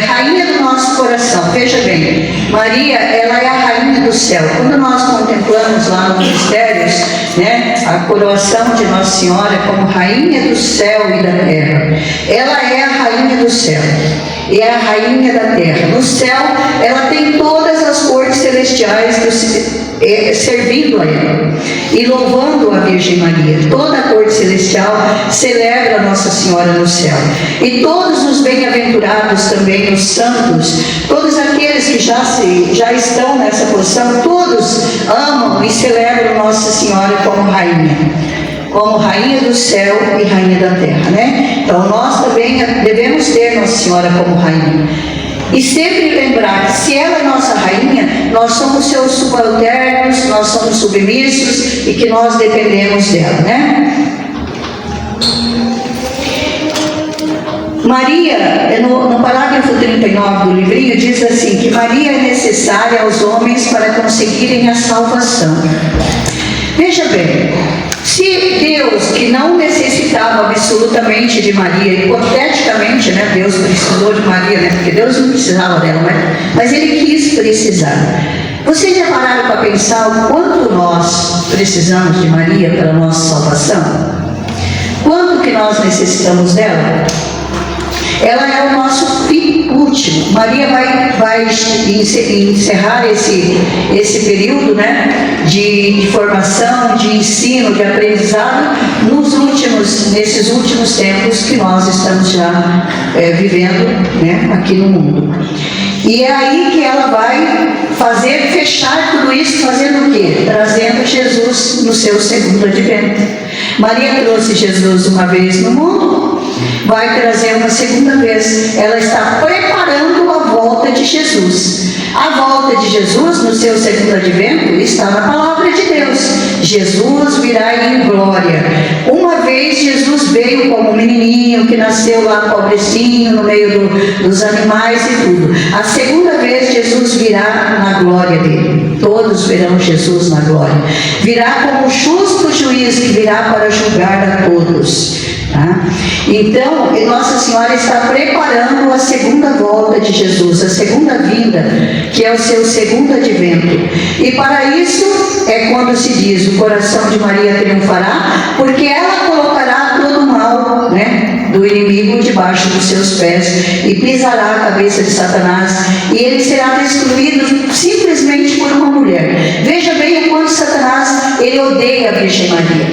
rainha do nosso coração. Veja bem, Maria, ela é a rainha do céu. Quando nós contemplamos lá nos mistérios, né, a coroação de Nossa Senhora como rainha do céu e da terra, ela é a rainha do céu e é a rainha da terra. No céu, ela tem todas as cortes celestiais servindo a ela e louvando a Virgem Maria. Toda a corte celestial celebra Nossa Senhora no céu. E todos os bem-aventurados também, os santos, todos aqueles que já estão nessa posição, todos amam e celebram Nossa Senhora como rainha do céu e rainha da terra, né? Então nós também devemos ter Nossa Senhora como rainha. E sempre lembrar que se ela é nossa rainha, nós somos seus subalternos, nós somos submissos e que nós dependemos dela, né? Maria, no parágrafo 39 do livrinho, diz assim, que Maria é necessária aos homens para conseguirem a salvação. Veja bem, se Deus, que não necessitava absolutamente de Maria, hipoteticamente, né, Deus precisou de Maria, né, porque Deus não precisava dela, mas Ele quis precisar. Vocês já pararam para pensar o quanto nós precisamos de Maria para a nossa salvação? Quanto que nós necessitamos dela? Ela é o nosso fim último. Maria vai encerrar esse período, né, de formação, de ensino, de aprendizado nesses últimos tempos que nós estamos já vivendo, né, aqui no mundo. E é aí que ela vai fechar tudo isso, fazendo o quê? Trazendo Jesus no seu segundo advento. Maria trouxe Jesus uma vez no mundo, vai trazer uma segunda vez. Ela está preparando a volta de Jesus. A volta de Jesus no seu segundo advento está na palavra de Deus. Jesus virá em glória. Uma vez Jesus veio como um menininho que nasceu lá pobrecinho no meio dos animais e tudo. A segunda vez Jesus virá na glória dele. Todos verão Jesus na glória. Virá como um justo juiz que virá para julgar a todos. Tá? Então, Nossa Senhora está preparando a segunda volta de Jesus, a segunda vinda, que é o seu segundo advento. E para isso é quando se diz: o coração de Maria triunfará, porque ela colocará todo o mal, né, do inimigo debaixo dos seus pés e pisará a cabeça de Satanás, e ele será destruído simplesmente por uma mulher. Veja bem o quanto Satanás, ele odeia a Virgem Maria.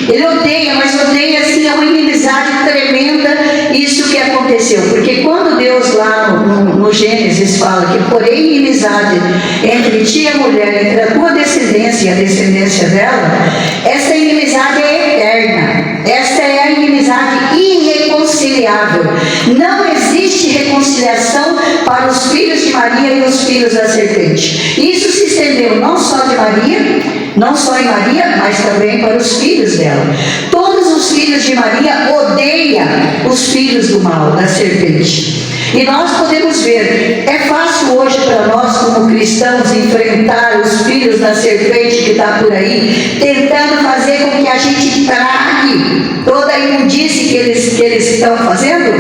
Ele odeia, mas odeia assim, é uma inimizade tremenda isso que aconteceu. Porque quando Deus lá no no Gênesis fala que porém inimizade entre ti e a mulher, entre a tua descendência e a descendência dela, essa inimizade é eterna, essa é a inimizade irreconciliável. Não existe reconciliação para os filhos de Maria e os filhos da serpente. Isso se estendeu não só de Maria, não só em Maria, mas também para os filhos dela. Todos os filhos de Maria odeiam os filhos do mal, da serpente. E nós podemos ver, é fácil hoje para nós como cristãos enfrentar os filhos da serpente que está por aí, tentando fazer com que a gente trague toda a imundície que eles estão fazendo?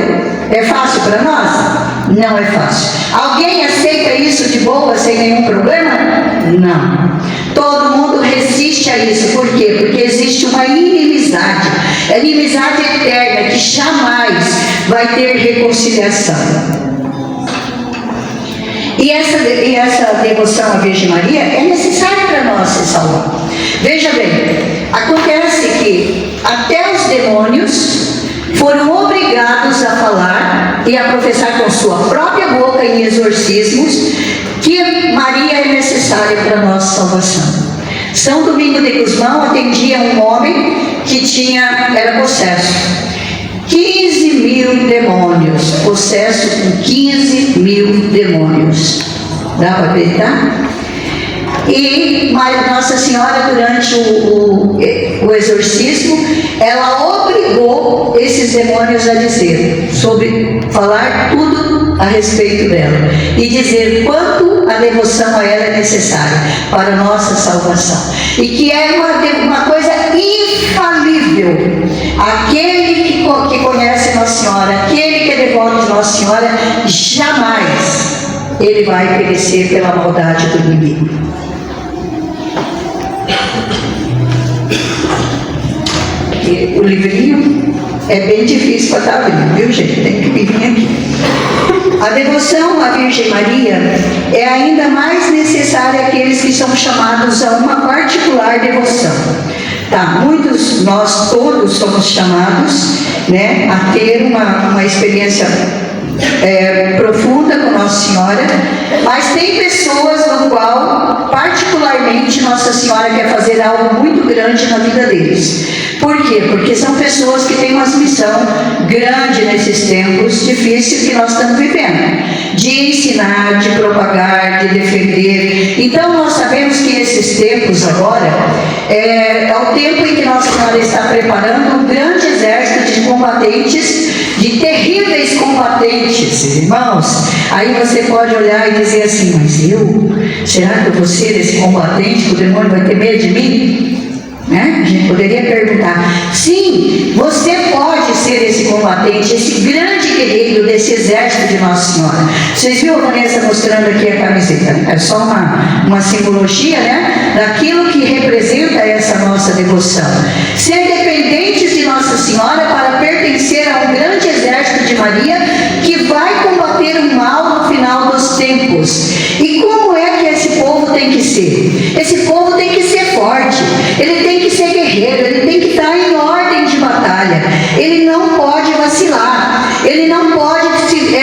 É fácil para nós? Não é fácil. Alguém aceita isso de boa, sem nenhum problema? Não. Todo mundo resiste a isso. Por quê? Porque existe uma inimizade eterna que jamais vai ter reconciliação. E essa devoção à Virgem Maria é necessária para nós se salvar. Veja bem, acontece que até os demônios foram obrigados a falar e a professar com sua própria boca em exorcismos que Maria é necessária para a nossa salvação. São Domingo de Gusmão atendia um homem que era possesso. 15.000 demônios, possesso com 15.000 demônios. Dá para acreditar? E Nossa Senhora, durante o exorcismo, ela obrigou esses demônios a dizer, falar tudo a respeito dela e dizer quanto a devoção a ela é necessária para a nossa salvação, e que é uma coisa infalível. Aquele que conhece Nossa Senhora, aquele que é devoto de Nossa Senhora, jamais ele vai perecer pela maldade do inimigo. O livrinho é bem difícil para estar abrindo, viu, gente? Tem que vir aqui. A devoção à Virgem Maria é ainda mais necessária àqueles que são chamados a uma particular devoção. Nós todos somos chamados, né, a ter uma experiência profunda com Nossa Senhora, mas tem pessoas no qual particularmente Nossa Senhora quer fazer algo muito grande na vida deles. Por quê? Porque são pessoas que têm uma missão grande nesses tempos difíceis que nós estamos vivendo, de ensinar, de propagar, de defender. Então nós sabemos que esses tempos agora é o tempo em que Nossa Senhora está preparando um grande exército de combatentes, de terríveis combatentes, irmãos. Aí você pode olhar e dizer assim, mas será que eu vou ser esse combatente, que o demônio vai ter medo de mim? Né? A gente poderia perguntar, sim, você pode ser esse combatente, esse grande guerreiro desse exército de Nossa Senhora. Vocês viram a Vanessa mostrando aqui a camiseta? É só uma simbologia, né, daquilo que representa essa nossa devoção. Ser dependentes de Nossa Senhora para pertencer a um grande exército de Maria que vai combater o mal no final dos tempos. E como é que esse povo tem que ser? Esse povo tem que ser forte, ele tem que ser guerreiro, ele tem que estar em ordem de batalha, ele não pode vacilar, ele não pode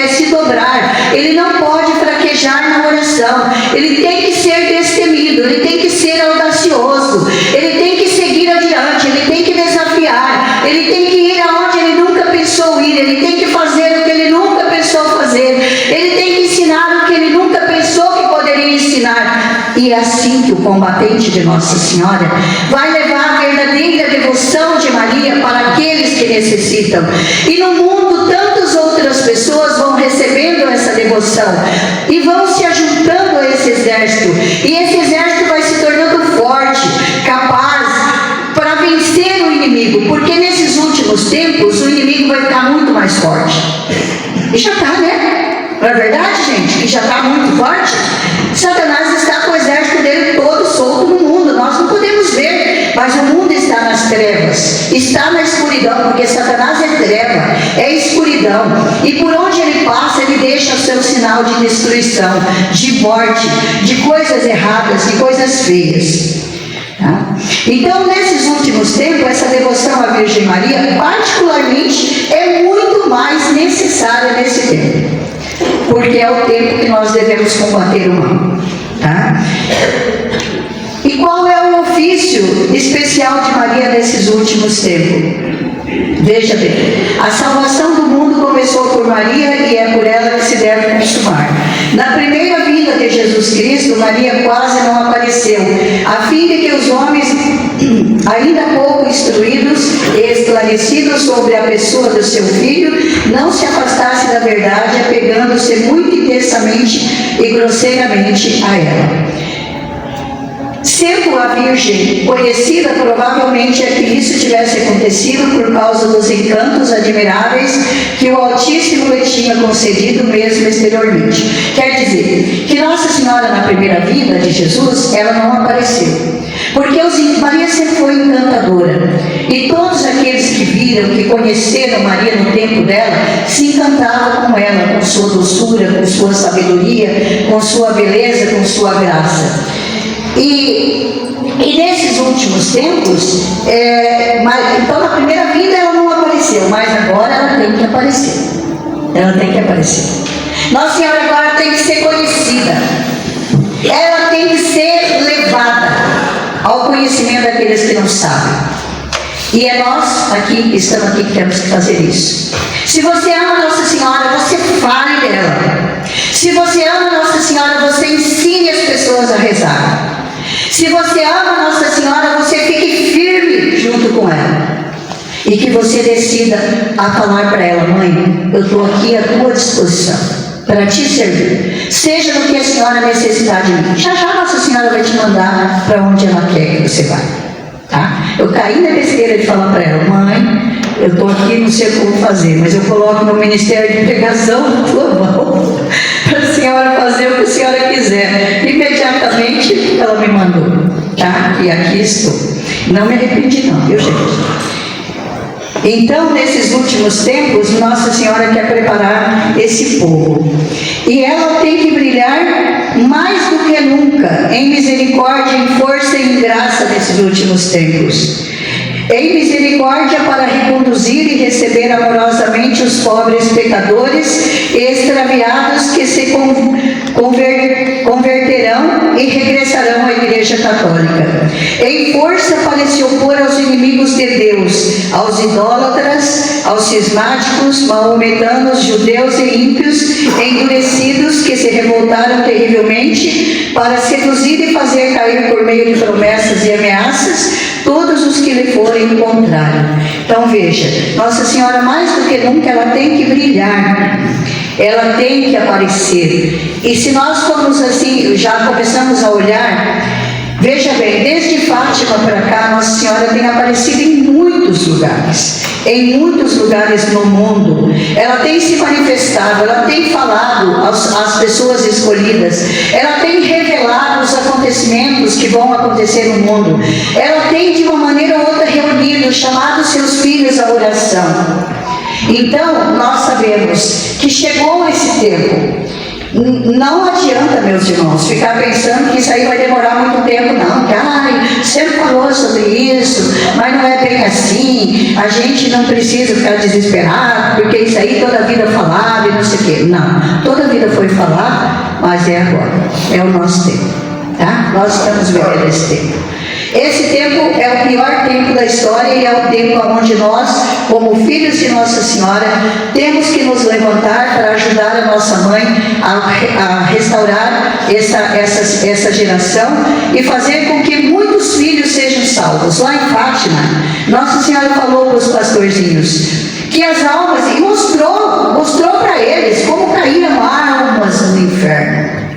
se dobrar, ele não pode fraquejar na oração, ele tem que ser destemido, ele tem que ser audacioso, ele tem que seguir adiante, ele tem que desafiar, ele tem que ir aonde ele nunca pensou ir, ele tem que fazer o que ele nunca pensou fazer, ele tem que ensinar o que ele nunca pensou que poderia ensinar. E é assim que o combatente de Nossa Senhora vai levar a verdadeira devoção de Maria para aqueles que necessitam. E no mundo tantas outras pessoas vão recebendo essa devoção e vão se ajuntando a esse exército, e esse exército vai se tornando forte, capaz para vencer o inimigo, porque nesses últimos tempos o inimigo vai ficar muito mais forte. E já está, né? Não é verdade, gente? Que já está muito forte. Satanás está com o exército dele todo solto no mundo. Nós não podemos ver, mas o mundo está nas trevas, está na escuridão, porque Satanás é treva, é escuridão. E por onde ele passa, ele deixa o seu sinal de destruição, de morte, de coisas erradas, de coisas feias. Então, nesses últimos tempos, essa devoção à Virgem Maria, particularmente, é muito mais necessária nesse tempo. porque é o tempo que nós devemos combater o mal. Tá? E qual é o ofício especial de Maria nesses últimos tempos? Veja bem, a salvação do mundo começou por Maria e é por ela que se deve consumar. Na primeira vinda de Jesus Cristo, Maria quase não apareceu, a fim de que os homens, ainda pouco instruídos e esclarecidos sobre a pessoa do seu filho, não se afastassem da verdade, apegando-se muito intensamente e grosseiramente a ela. Sendo a Virgem conhecida, provavelmente é que isso tivesse acontecido por causa dos encantos admiráveis que o Altíssimo lhe tinha concedido mesmo exteriormente. Quer dizer, que Nossa Senhora na primeira vinda de Jesus, ela não apareceu. Porque Maria sempre foi encantadora. E todos aqueles que viram, que conheceram Maria no tempo dela, se encantavam com ela, com sua doçura, com sua sabedoria, com sua beleza, com sua graça. E nesses últimos tempos, então na primeira vinda ela não apareceu, mas agora ela tem que aparecer. Ela tem que aparecer. Nossa Senhora agora tem que ser conhecida. Ela tem que ser levada ao conhecimento daqueles que não sabem. E é nós aqui, estamos aqui, que temos que fazer isso. Se você ama Nossa Senhora, você fale dela. Se você ama Nossa Senhora, você ensine as pessoas a rezar. Se você ama Nossa Senhora, você fique firme junto com ela. E que você decida a falar para ela: mãe, eu estou aqui à tua disposição para te servir. Seja no que a senhora necessitar de mim. Já já Nossa Senhora vai te mandar para onde ela quer que você vá. Tá? Eu caí na besteira de falar para ela: mãe, eu estou aqui, não sei como fazer, mas eu coloco no ministério de pregação na tua mão para a senhora fazer o que a senhora quiser. Imediatamente ela me mandou, tá? E aqui estou. Não me arrependi não, viu, gente? Então, nesses últimos tempos, Nossa Senhora quer preparar esse povo. E ela tem que brilhar mais do que nunca, em misericórdia, em força e em graça nesses últimos tempos. Em misericórdia para reconduzir e receber amorosamente os pobres pecadores extraviados que se converterão e regressarão à Igreja Católica. Em força para se opor aos inimigos de Deus, aos idólatras, aos cismáticos, maometanos, judeus e ímpios, endurecidos que se revoltaram terrivelmente, para seduzir e fazer cair por meio de promessas e ameaças todos os que lhe forem contrários. Então veja, Nossa Senhora mais do que nunca ela tem que brilhar, ela tem que aparecer. E se nós formos assim, já começamos a olhar, veja bem, desde Fátima para cá, Nossa Senhora tem aparecido em muitos lugares no mundo. Ela tem se manifestado, ela tem falado às pessoas escolhidas, ela tem revelado os acontecimentos que vão acontecer no mundo, ela tem de uma maneira ou outra reunido, chamado seus filhos à oração. Então nós sabemos que chegou esse tempo. Não adianta, meus irmãos, ficar pensando que isso aí vai demorar muito tempo, não. Que, você falou sobre isso, mas não é bem assim. A gente não precisa ficar desesperado, porque isso aí toda a vida falava e não sei o quê. Não, toda a vida foi falado, mas é agora, é o nosso tempo, tá? Nós estamos vivendo esse tempo. Esse tempo é o pior tempo da história e é o tempo onde nós, como filhos de Nossa Senhora, temos que nos levantar para ajudar a nossa mãe a restaurar essa geração e fazer com que muitos filhos sejam salvos. Lá em Fátima, Nossa Senhora falou para os pastorzinhos que as almas, e mostrou para eles como caíram almas no inferno.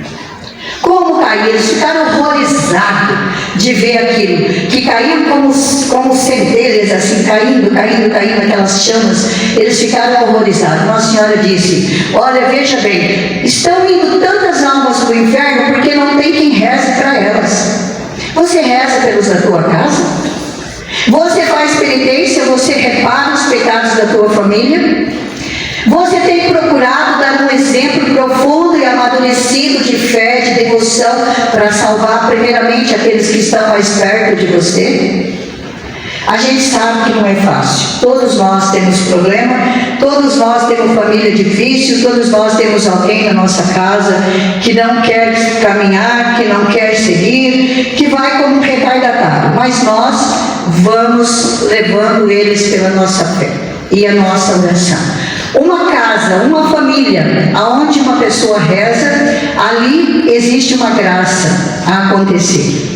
Como caíram, eles ficaram horrorizados de ver aquilo, que caíam como centelhas, assim, caindo, aquelas chamas, eles ficaram horrorizados. Nossa Senhora disse: olha, veja bem, estão indo tantas almas para o inferno porque não tem quem reze para elas. Você reza pelos da tua casa? Você faz penitência? Você repara os pecados da tua família? Você tem procurado dar um exemplo profundo e amadurecido de fé, de devoção, para salvar primeiramente aqueles que estão mais perto de você? A gente sabe que não é fácil. Todos nós temos problema, Todos nós temos família difícil, todos nós temos alguém na nossa casa que não quer caminhar, que não quer seguir, que vai como um retardatário, mas nós vamos levando eles pela nossa fé e a nossa oração. Uma casa, uma família, aonde uma pessoa reza, ali existe uma graça a acontecer.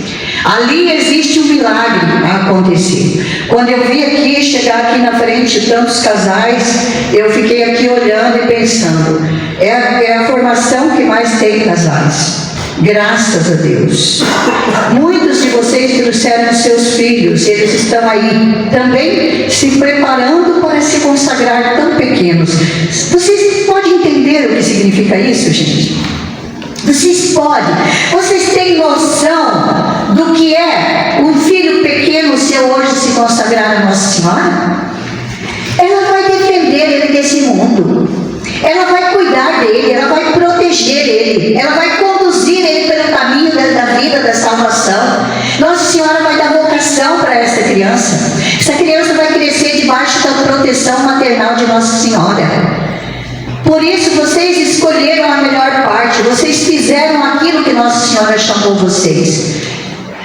Ali existe um milagre a acontecer. Quando eu vi aqui, chegar aqui na frente de tantos casais, eu fiquei aqui olhando e pensando, é a formação que mais tem casais. Graças a Deus. Muitos de vocês trouxeram seus filhos, eles estão aí também se preparando para se consagrar tão pequenos. Vocês podem entender o que significa isso, gente? Vocês podem. Vocês têm noção do que é um filho pequeno seu hoje se consagrar a Nossa Senhora? Ela vai defender ele desse mundo. Ela vai cuidar dele, ela vai proteger ele, ela vai conduzir ele pelo caminho da vida, da salvação. Nossa Senhora vai dar vocação para essa criança. Essa criança vai crescer debaixo da proteção maternal de Nossa Senhora. Por isso vocês escolheram a melhor parte, vocês fizeram aquilo que Nossa Senhora chamou vocês.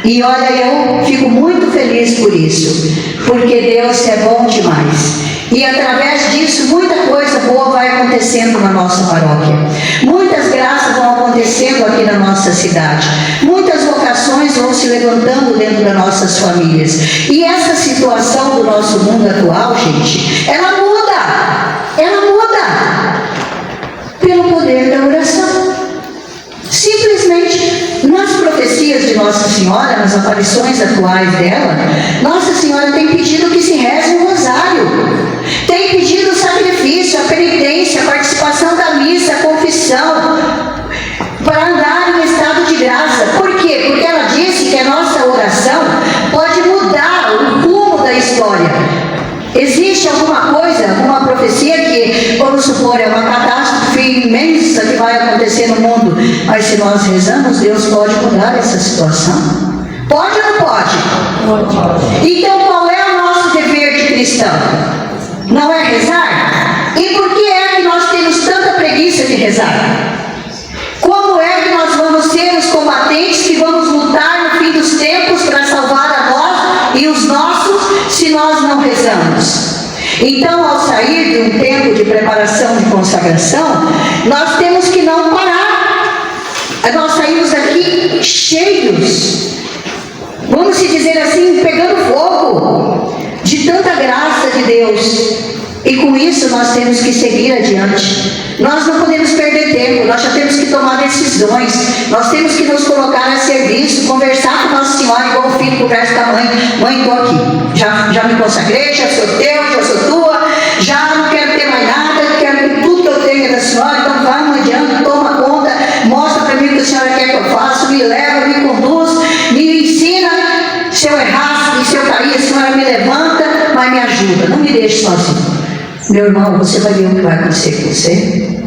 E olha, eu fico muito feliz por isso, porque Deus é bom demais. E através disso, muita coisa boa vai acontecendo na nossa paróquia. Muitas graças vão acontecendo aqui na nossa cidade. Muitas vocações vão se levantando dentro das nossas famílias. E essa situação do nosso mundo atual, gente, ela muda. Ela muda. Pelo poder da oração. Simplesmente, nas profecias de Nossa Senhora, nas aparições atuais dela, Nossa Senhora tem pedido que se reze um rosário. Tem pedido o sacrifício, a penitência, a participação da missa, a confissão, para andar em estado de graça. Por quê? Porque ela disse que a nossa oração pode mudar o rumo da história. Existe alguma coisa, alguma profecia que, vamos supor, é uma catástrofe imensa que vai acontecer no mundo, mas se nós rezamos, Deus pode mudar essa situação? Pode ou não pode? Pode. Então qual é o nosso dever de cristão? Não é rezar? E por que é que nós temos tanta preguiça de rezar? Como é que nós vamos ser os combatentes que vamos lutar no fim dos tempos para salvar a nós e os nossos se nós não rezamos? Então, ao sair de um tempo de preparação de consagração, nós temos que não parar. Nós saímos daqui cheios, vamos se dizer assim, pegando fogo de tanta graça de Deus. E com isso nós temos que seguir adiante. Nós não podemos perder tempo, nós já temos que tomar decisões, nós temos que nos colocar a serviço, conversar com Nossa Senhora igual o filho conversa com a mãe. Mãe, estou aqui, já me consagrei, já sou teu, já sou tua, já não quero ter mais nada, quero que tudo que eu tenho é da Senhora, então vai, não adianta, toma conta, mostra para mim o que a Senhora quer que eu faça, me leva, me conduz, me ensina. Se eu errar, se eu cair, a Senhora me levanta, mas me ajuda, não me deixe sozinho. Meu irmão, você vai ver o que vai acontecer com você.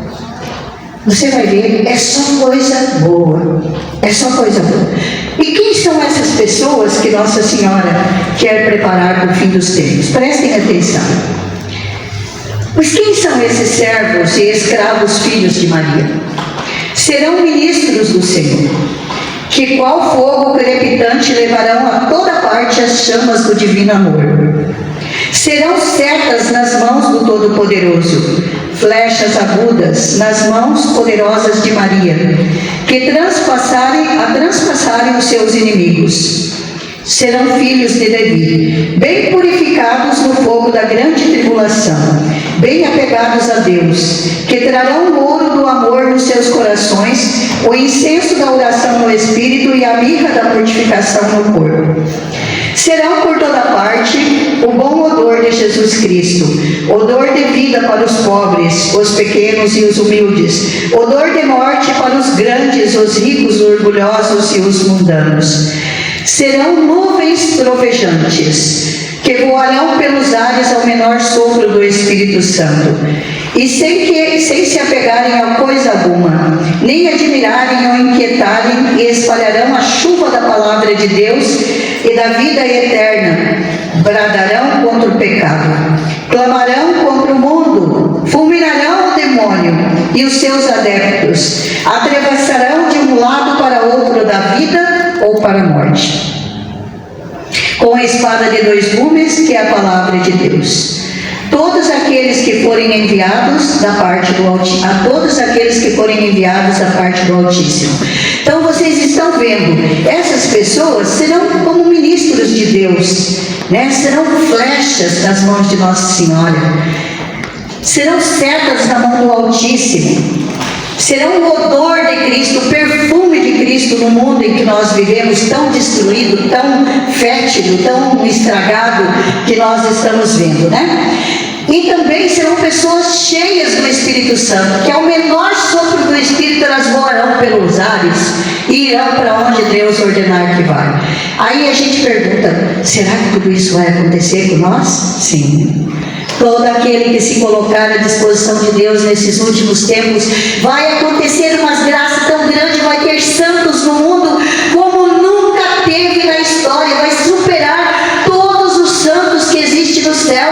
Você vai ver, é só coisa boa. É só coisa boa. E quem são essas pessoas que Nossa Senhora quer preparar para o fim dos tempos? Prestem atenção. Mas quem são esses servos e escravos filhos de Maria? Serão ministros do Senhor, que qual fogo crepitante levarão a toda parte as chamas do divino amor. Serão setas nas mãos do Todo-Poderoso, flechas agudas nas mãos poderosas de Maria, que transpassarem os seus inimigos. Serão filhos de Levi, bem purificados no fogo da grande tribulação, bem apegados a Deus, que trarão o ouro do amor nos seus corações, o incenso da oração no espírito e a mirra da mortificação no corpo. Serão por toda parte o bom odor de Jesus Cristo, odor de vida para os pobres, os pequenos e os humildes, odor de morte para os grandes, os ricos, os orgulhosos e os mundanos. Serão nuvens trovejantes, que voarão pelos ares ao menor sopro do Espírito Santo, e sem se apegarem a coisa alguma, nem admirarem ou inquietarem, e espalharão a chuva da palavra de Deus e da vida eterna. Bradarão contra o pecado, clamarão contra o mundo, e os seus adeptos atravessarão de um lado para outro da vida ou para a morte, com a espada de dois gumes, que é a palavra de Deus. Todos aqueles que forem enviados da parte do Altíssimo, a todos aqueles que forem enviados da parte do Altíssimo. Então vocês estão vendo, essas pessoas serão como ministros de Deus, né? Serão flechas nas mãos de Nossa Senhora, serão setas na mão do Altíssimo, serão o odor de Cristo, o perfume de Cristo no mundo em que nós vivemos, tão destruído, tão fétido, tão estragado que nós estamos vendo, né? E também serão pessoas cheias do Espírito Santo, que ao menor sopro do Espírito elas voarão pelos ares e irão para onde Deus ordenar que vai. Aí a gente pergunta, será que tudo isso vai acontecer com nós? Sim. Todo aquele que se colocar à disposição de Deus nesses últimos tempos, vai acontecer umas graças tão grandes, vai ter santos no mundo como nunca teve na história, vai superar todos os santos que existem no céu.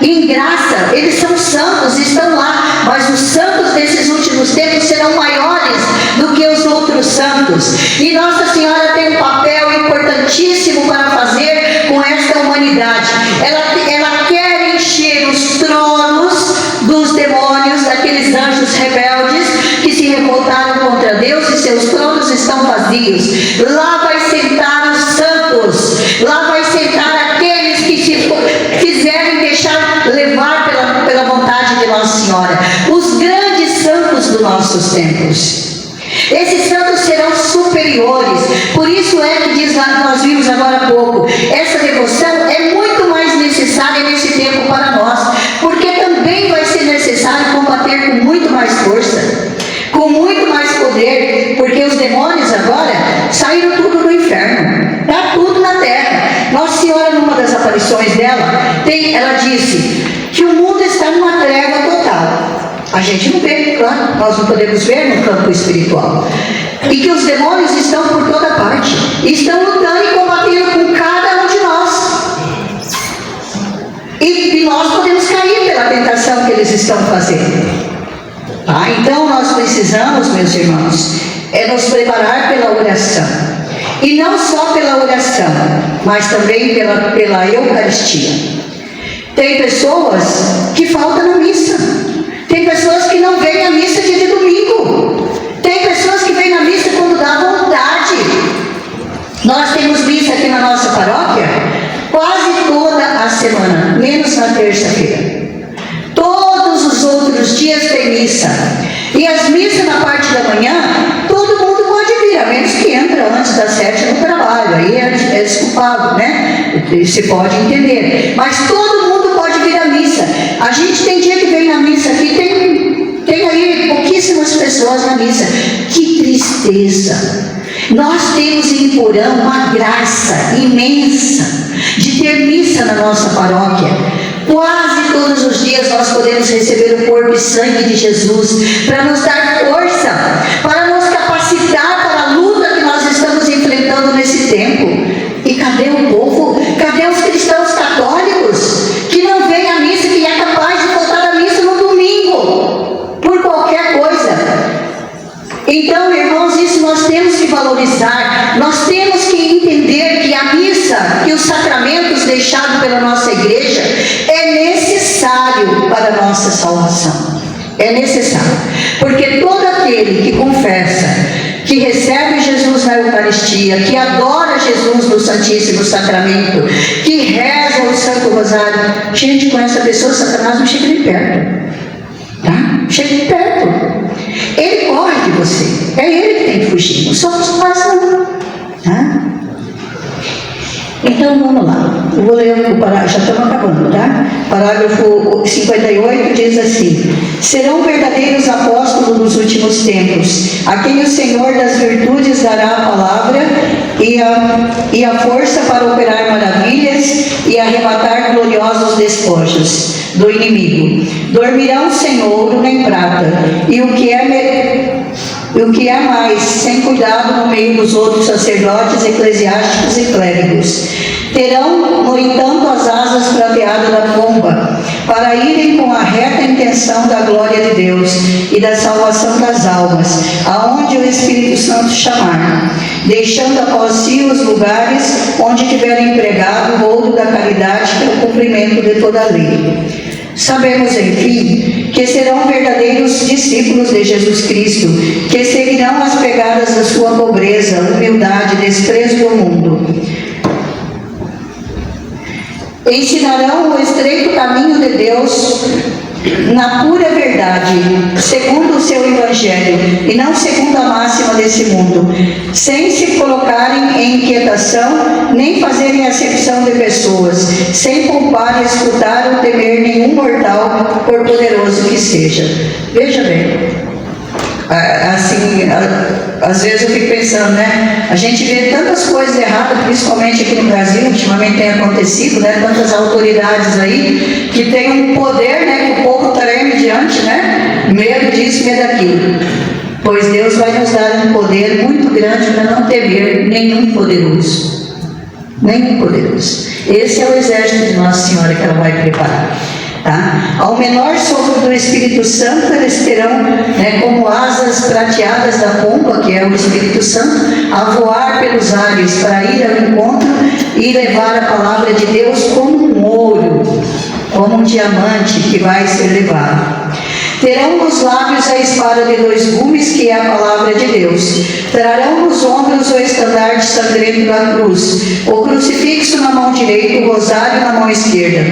Em graça, eles são santos, estão lá, mas os santos desses últimos tempos serão maiores do que os outros santos. E Nossa Senhora tem um papel importantíssimo para fazer com esta humanidade. Ela quer encher os tronos dos demônios, daqueles anjos rebeldes que se revoltaram contra Deus, e seus tronos estão vazios. Lá vai sentar os santos, lá vai sentar aqueles que se quiserem deixar levar pela vontade de Nossa Senhora, os grandes santos dos nossos tempos. Esses santos serão superiores. Por isso é que diz lá, nós vimos agora há pouco, essa devoção é muito mais necessária nesse tempo para nós, porque também vai ser necessário combater com muito mais força, com muito mais poder, porque os demônios agora saíram tudo do inferno, está tudo na terra. Nossa Senhora, numa das aparições dela, ela disse que o mundo está numa treva total. A gente não vê, claro, nós não podemos ver no campo espiritual. E que os demônios estão por toda parte, estão lutando e combatendo com cada um de nós. E nós podemos cair pela tentação que eles estão fazendo. Tá? Então nós precisamos, meus irmãos, nos preparar pela oração. E não só pela oração, mas também pela Eucaristia. Tem pessoas que faltam na missa. Tem pessoas que não vêm à missa dia de domingo. Tem pessoas que vêm na missa quando dá vontade. Nós temos missa aqui na nossa paróquia quase toda a semana, menos na terça-feira. Todos os outros dias tem missa. E as missas na parte da manhã, todo mundo pode vir, a menos que entra antes das 7 no trabalho. Aí é desculpado, né? Se pode entender. Mas todo mundo pode vir à missa. A gente tem dia que vem na missa aqui, tem aí pouquíssimas pessoas na missa. Que tristeza! Nós temos em Porã uma graça imensa de ter missa na nossa paróquia. Quase todos os dias nós podemos receber o corpo e sangue de Jesus para nos dar força, para nos capacitar para a luta que nós estamos enfrentando nesse tempo. E cadê o povo? Cadê os cristãos católicos que não vêm à missa, que é capaz de voltar à missa no domingo por qualquer coisa? Então, irmãos, isso nós temos que valorizar. Nós temos que entender que a missa e os sacramentos deixados pela nossa igreja é necessário para a nossa salvação. É necessário, porque todo aquele que confessa, que recebe Jesus na Eucaristia, que adora Jesus no Santíssimo Sacramento, que reza o Santo Rosário, gente, com essa pessoa Satanás não chega nem perto, tá? Chega nem perto. Ele corre de você, é ele que tem que fugir, não somos nós não, tá? Então vamos lá, eu vou ler o parágrafo, já estamos acabando, tá? Parágrafo 58 diz assim: serão verdadeiros apóstolos nos últimos tempos, a quem o Senhor das virtudes dará a palavra e a força para operar maravilhas e arrebatar gloriosos despojos do inimigo. Dormirão sem ouro nem prata, e o que é mais, sem cuidado no meio dos outros sacerdotes, eclesiásticos e clérigos. Terão, no entanto, as asas prateadas da pomba, para irem com a reta intenção da glória de Deus e da salvação das almas, aonde o Espírito Santo chamar, deixando após si os lugares onde tiverem empregado o ouro da caridade pelo cumprimento de toda a lei. Sabemos, enfim, que serão verdadeiros discípulos de Jesus Cristo, que seguirão as pegadas da sua pobreza, humildade, desprezo do mundo. Ensinarão o estreito caminho de Deus na pura verdade, segundo o seu Evangelho, e não segundo a máxima desse mundo, sem se colocarem em inquietação, nem fazerem acepção de pessoas, sem poupar, escutar ou temer nenhum mortal, por poderoso que seja. Veja bem, assim, às vezes eu fico pensando, né? A gente vê tantas coisas erradas, principalmente aqui no Brasil, ultimamente tem acontecido, né? Tantas autoridades aí que têm um poder, né? Que o povo treme diante, né? Medo disso, medo daquilo. Pois Deus vai nos dar um poder muito grande para não temer nenhum poderoso. Nenhum poderoso. Esse é o exército de Nossa Senhora que ela vai preparar. Tá? Ao menor sopro do Espírito Santo, eles terão, né, como asas prateadas da pomba, que é o Espírito Santo, a voar pelos ares para ir ao encontro e levar a palavra de Deus como um ouro, como um diamante que vai ser levado. Terão nos lábios a espada de 2 gumes, que é a palavra de Deus. Trarão nos ombros o estandarte sangrento da cruz, o crucifixo na mão direita, o rosário na mão esquerda,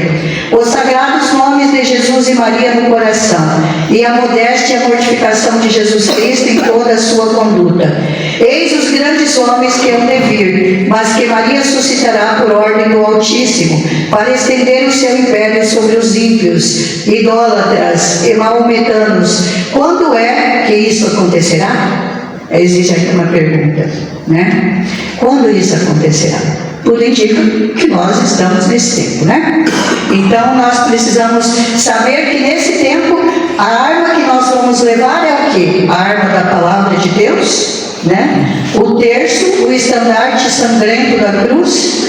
os sagrados nomes de Jesus e Maria no coração, e a modéstia e a mortificação de Jesus Cristo em toda a sua conduta. Eis os grandes homens que hão de vir, mas que Maria suscitará por ordem do Altíssimo, para estender o seu império sobre os ímpios, idólatras e maometanos. Quando é que isso acontecerá? Existe aqui uma pergunta, né? Quando isso acontecerá? Tudo indica que nós estamos nesse tempo, né? Então nós precisamos saber que nesse tempo a arma que nós vamos levar é o quê? A arma da palavra de Deus, né? O terço, o estandarte sangrento da cruz,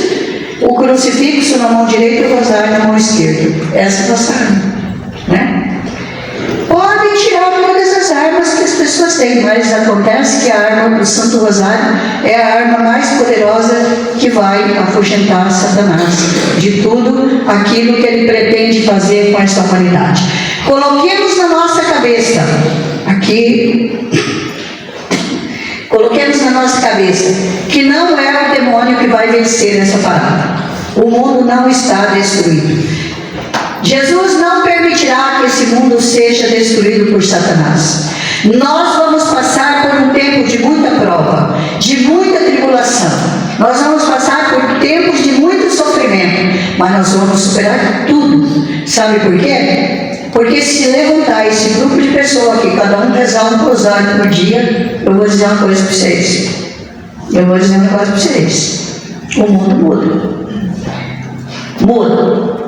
o crucifixo na mão direita e o rosário na mão esquerda. Essa é a nossa arma, né? Podem tirar todas as armas que as pessoas têm, mas acontece que a arma do Santo Rosário é a arma mais poderosa que vai afugentar Satanás de tudo aquilo que ele pretende fazer com essa humanidade. Coloquemos na nossa cabeça, aqui, coloquemos na nossa cabeça que não é o demônio que vai vencer essa parada. O mundo não está destruído. Jesus não permitirá que esse mundo seja destruído por Satanás. Nós vamos passar por um tempo de muita prova, de muita tribulação. Nós vamos passar por tempos de muito sofrimento, mas nós vamos superar tudo. Sabe por quê? Porque se levantar esse grupo de pessoas aqui, cada um rezar um rosário por dia, eu vou dizer uma coisa para vocês. Eu vou dizer um negócio para vocês. O mundo muda. Muda.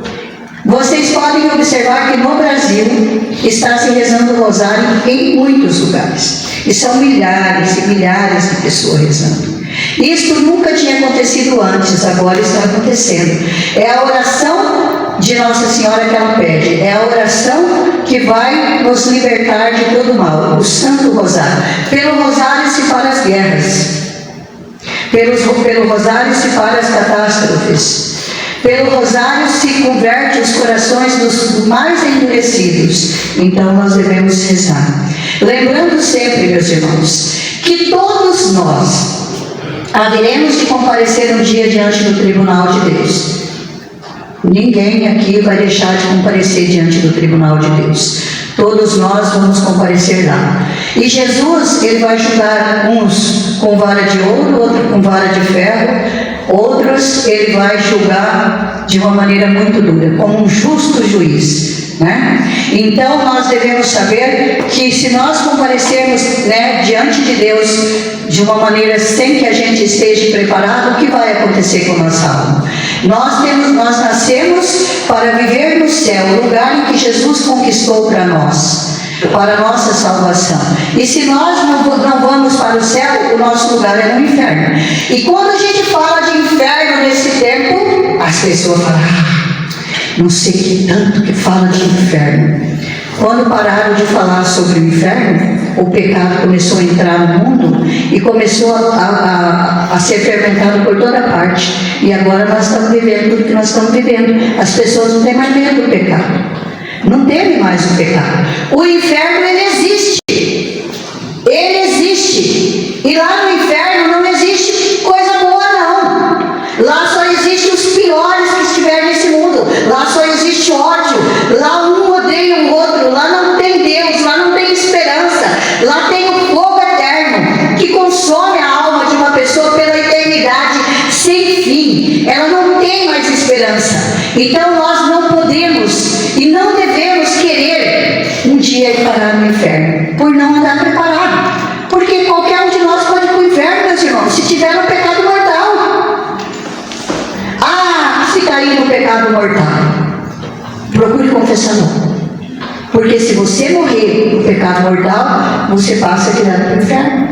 Vocês podem observar que no Brasil está se rezando o rosário em muitos lugares. E são milhares e milhares de pessoas rezando. Isso nunca tinha acontecido antes, agora está acontecendo. É a oração de Nossa Senhora que ela pede. É a oração que vai nos libertar de todo mal. O Santo Rosário. Pelo rosário se para as guerras. Pelo rosário se para as catástrofes. Pelo rosário se converte os corações dos mais endurecidos. Então nós devemos rezar. Lembrando sempre, meus irmãos, que todos nós haveremos de comparecer um dia diante do tribunal de Deus. Ninguém aqui vai deixar de comparecer diante do tribunal de Deus. Todos nós vamos comparecer lá. E Jesus, ele vai julgar uns com vara de ouro, outros com vara de ferro. Outros ele vai julgar de uma maneira muito dura, como um justo juiz, né? Então nós devemos saber que se nós comparecermos, né, diante de Deus de uma maneira sem que a gente esteja preparado, o que vai acontecer com a nossa alma? Nós nascemos para viver no céu, o lugar em que Jesus conquistou para nós, para a nossa salvação. E se nós não vamos para o céu, o nosso lugar é no inferno. E quando a gente fala de inferno nesse tempo, as pessoas falam: não sei que tanto que fala de inferno. Quando pararam de falar sobre o inferno, o pecado começou a entrar no mundo e começou a ser fermentado por toda parte. E agora nós estamos vivendo tudo que nós estamos vivendo. As pessoas não têm mais medo do pecado, não temem mais o pecado. O inferno, ele existe. Ele existe. E lá no inferno não existe coisa boa, não. Lá só existe os piores que estiverem nesse mundo. Lá só existe ódio. Lá um odeia o outro. Lá não tem Deus. Lá não tem esperança. Lá tem o fogo eterno que consome a alma de uma pessoa pela eternidade sem fim. Ela não tem mais esperança. Então nós não podemos e não devemos querer um dia ir parar no inferno por não andar preparado. Porque qualquer um de nós pode ir para o inferno, meus irmãos, se tiver no pecado mortal. Se cair no pecado mortal, procure confessar não. Porque se você morrer no pecado mortal, você passa direto para o inferno.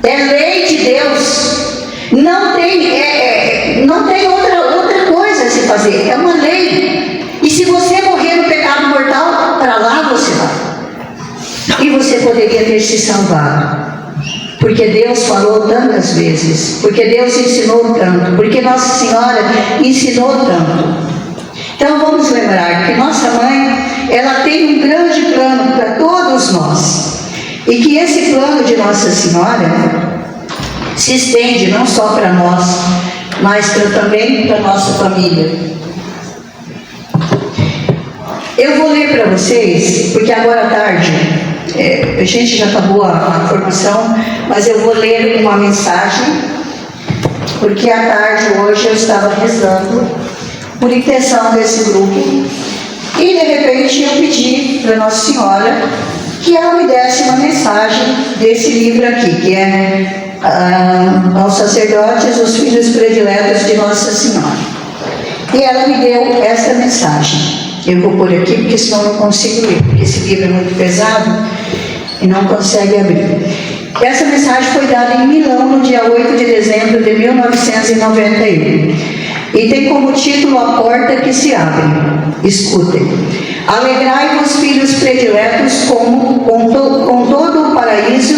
É lei de Deus. Não tem outra coisa a se fazer. É uma lei. E se você morrer no pecado mortal, para lá você vai. E você poderia ter se salvado. Porque Deus falou tantas vezes. Porque Deus ensinou tanto. Porque Nossa Senhora ensinou tanto. Então vamos lembrar que nossa mãe, ela tem um grande plano para todos nós. E que esse plano de Nossa Senhora se estende não só para nós, mas também para a nossa família. Eu vou ler para vocês, porque agora à tarde, a gente já acabou a formação, mas eu vou ler uma mensagem, porque à tarde hoje eu estava rezando por intenção desse grupo, e de repente eu pedi para Nossa Senhora que ela me desse uma mensagem desse livro aqui, que é aos sacerdotes, os filhos prediletos de Nossa Senhora. E ela me deu esta mensagem. Eu vou pôr aqui, porque senão eu não consigo ler, porque esse livro é muito pesado e não consegue abrir. Essa mensagem foi dada em Milão no dia 8 de dezembro de 1991. E tem como título A Porta que se Abre. Escutem. Alegrai-vos, filhos prediletos, com todo o paraíso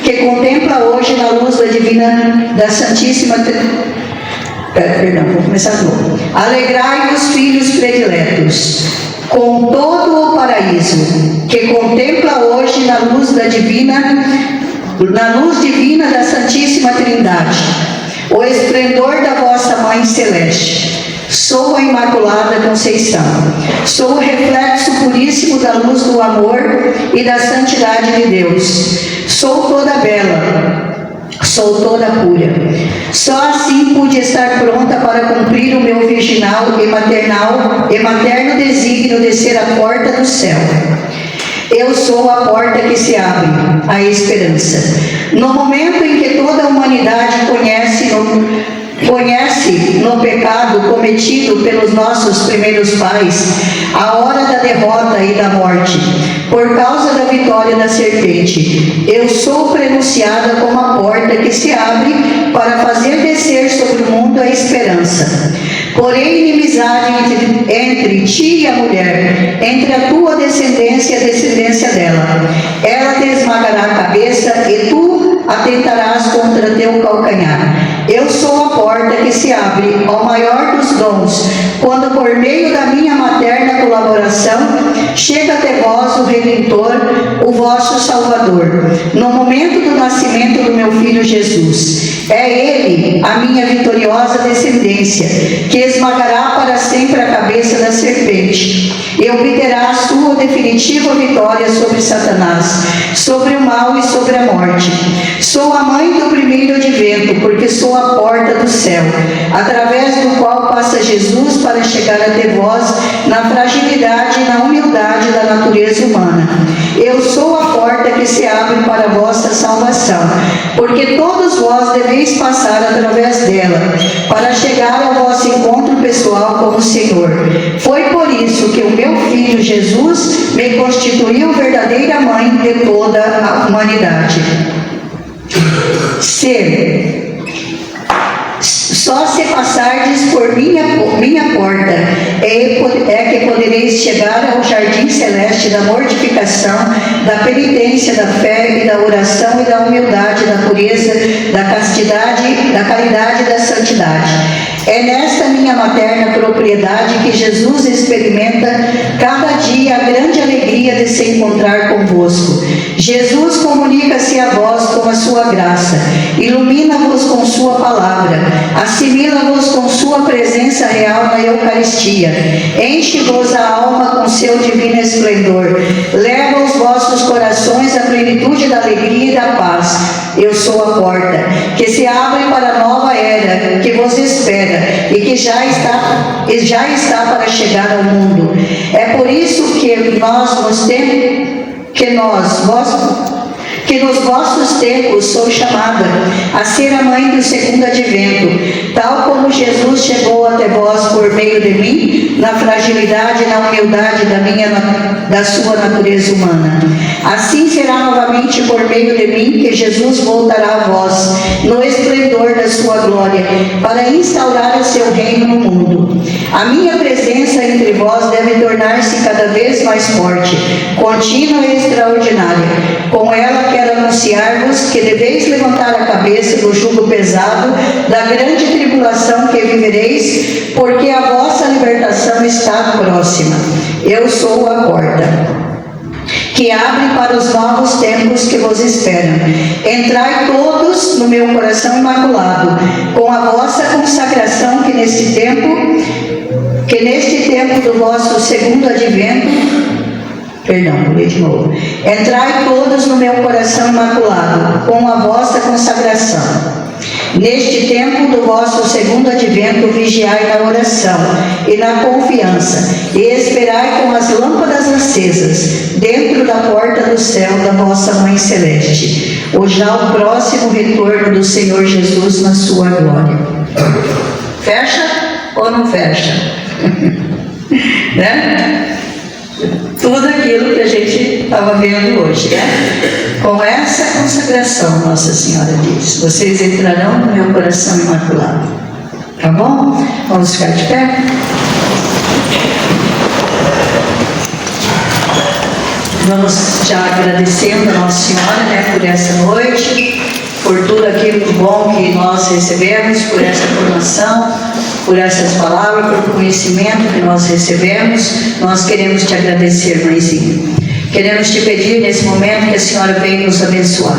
que contempla hoje na luz da divina, da Santíssima vou começar de novo. Alegrai-vos, filhos prediletos, com todo o paraíso que contempla hoje na luz divina da Santíssima Trindade, o esplendor da vossa Mãe Celeste. Sou a Imaculada Conceição, sou o reflexo puríssimo da luz do amor e da santidade de Deus. Sou toda bela, sou toda pura. Só assim pude estar pronta para cumprir o meu virginal e materno desígnio de ser a porta do céu. Eu sou a porta que se abre, a esperança. No momento em que toda a humanidade conhece no pecado cometido pelos nossos primeiros pais, a hora da derrota e da morte, por causa da vitória da serpente, eu sou prenunciada como a porta que se abre para fazer descer sobre o mundo a esperança. Porém, inimizade entre ti e a mulher, entre a tua descendência e a descendência dela. Ela te esmagará a cabeça e tu atentarás contra teu calcanhar. Eu sou a porta que se abre ao maior dos dons, quando por meio da minha materna colaboração chega até vós o Redentor, o vosso Salvador, no momento do nascimento do meu Filho Jesus. É Ele, a minha vitoriosa descendência, que esmagará para sempre a cabeça da serpente e obterá a sua definitiva vitória sobre Satanás, sobre o mal e sobre a morte. Sou a mãe do primeiro advento, porque sou a porta do céu, através do qual passa Jesus para chegar até vós na fragilidade e na humildade da natureza humana. Eu sou a porta que se abre para a vossa salvação, porque todos vós deveis passar através dela, para chegar ao vosso encontro pessoal com o Senhor. Foi por isso que o meu Filho Jesus me constituiu verdadeira mãe de toda a humanidade. Só se passardes por minha porta é que podereis chegar ao jardim celeste da mortificação, da penitência, da fé e da oração e da humildade, da pureza, da castidade, da caridade e da santidade. É nesta minha materna propriedade que Jesus experimenta cada dia a grande alegria de se encontrar convosco. Jesus comunica-se a vós com a sua graça, ilumina-vos com sua palavra, assimila-vos com sua presença real na Eucaristia, enche-vos a alma com seu divino esplendor, leva os vossos corações à plenitude da alegria e da paz. Eu sou a porta, que se abre para a nova era, que vos espera e que já está para chegar ao mundo. É por isso que nos vossos tempos sou chamada a ser a mãe do segundo advento, tal como Jesus chegou até vós por meio de mim, na fragilidade e na humildade da sua natureza humana. Assim será novamente por meio de mim que Jesus voltará a vós, no esplendor da sua glória, para instaurar o seu reino no mundo. A minha presença entre vós deve tornar-se cada vez mais forte, contínua e extraordinária. Com ela quero anunciar-vos que deveis levantar a cabeça do jugo pesado da grande tribulação que vivereis, porque a vossa libertação está próxima. Eu sou a porta que abre para os novos tempos que vos esperam. Entrai todos no meu coração imaculado, com a vossa consagração que neste tempo do vosso segundo advento, vou ler de novo. Entrai todos no meu coração imaculado, com a vossa consagração. Neste tempo do vosso segundo advento, vigiai na oração e na confiança, e esperai com as lâmpadas acesas, dentro da porta do céu da vossa Mãe Celeste, o já o próximo retorno do Senhor Jesus na sua glória. Fecha ou não fecha? Né? Tudo aquilo que a gente estava vendo hoje, né? Com essa consagração, Nossa Senhora diz: vocês entrarão no meu coração imaculado. Tá bom? Vamos ficar de pé? Vamos já agradecendo a Nossa Senhora, né, por essa noite, por tudo aquilo de bom que nós recebemos, por essa formação, por essas palavras, por conhecimento que nós recebemos. Nós queremos te agradecer, Mãezinha. Queremos te pedir nesse momento que a Senhora venha nos abençoar,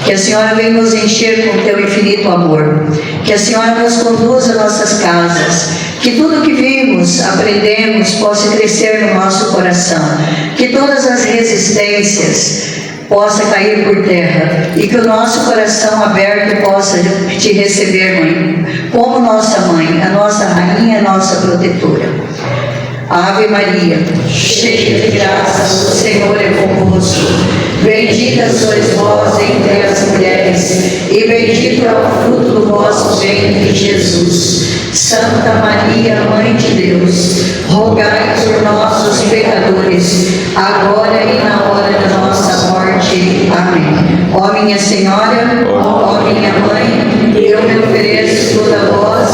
que a Senhora venha nos encher com o teu infinito amor, que a Senhora nos conduza a nossas casas, que tudo que vimos, aprendemos, possa crescer no nosso coração, que todas as resistências possa cair por terra e que o nosso coração aberto possa te receber, Mãe, como nossa Mãe, a nossa Rainha, a nossa protetora. Ave Maria, cheia de graça, o Senhor é convosco. Bendita sois vós entre as mulheres, e bendito é o fruto do vosso ventre, Jesus. Santa Maria, Mãe de Deus, rogai por nós, os pecadores, agora e na hora da nossa morte. Amém. Ó minha Senhora, ó minha Mãe, eu me ofereço toda a vós,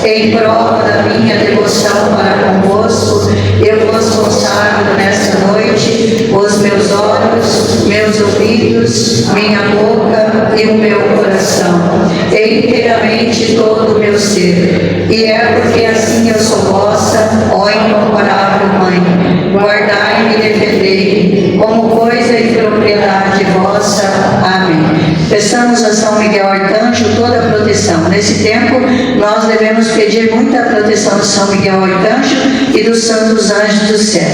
em prova da minha devoção para convosco. Eu vos consagro nesta noite os meus olhos, meus ouvidos, minha boca e o meu coração, inteiramente todo o meu ser. E é porque assim eu sou vossa, ó incomparável Mãe. Guardai-me e defendei-me, como coisa e propriedade vossa. Amém. Peçamos a São Miguel Arcanjo toda a proteção. Nesse tempo, nós devemos pedir muita proteção de São Miguel Arcanjo e dos santos anjos do céu.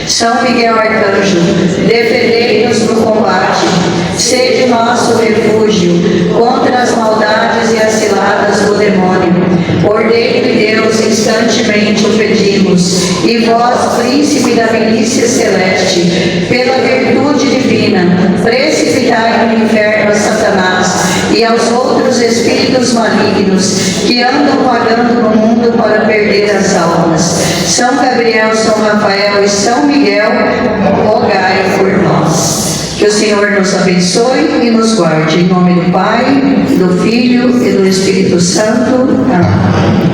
São Miguel Arcanjo, defendei-nos no combate, seja o nosso refúgio contra as maldades e as ciladas do demônio. Ordene Deus, instantemente o pedimos, e vós, príncipe da milícia celeste, pela virtude divina, precipitai no inferno a Satanás e aos outros espíritos malignos que andam vagando no mundo para perder as almas. São Gabriel, São Rafael e São Miguel, rogai por nós. Que o Senhor Senhor nos abençoe e nos guarde. Em nome do Pai, do Filho e do Espírito Santo. Amém.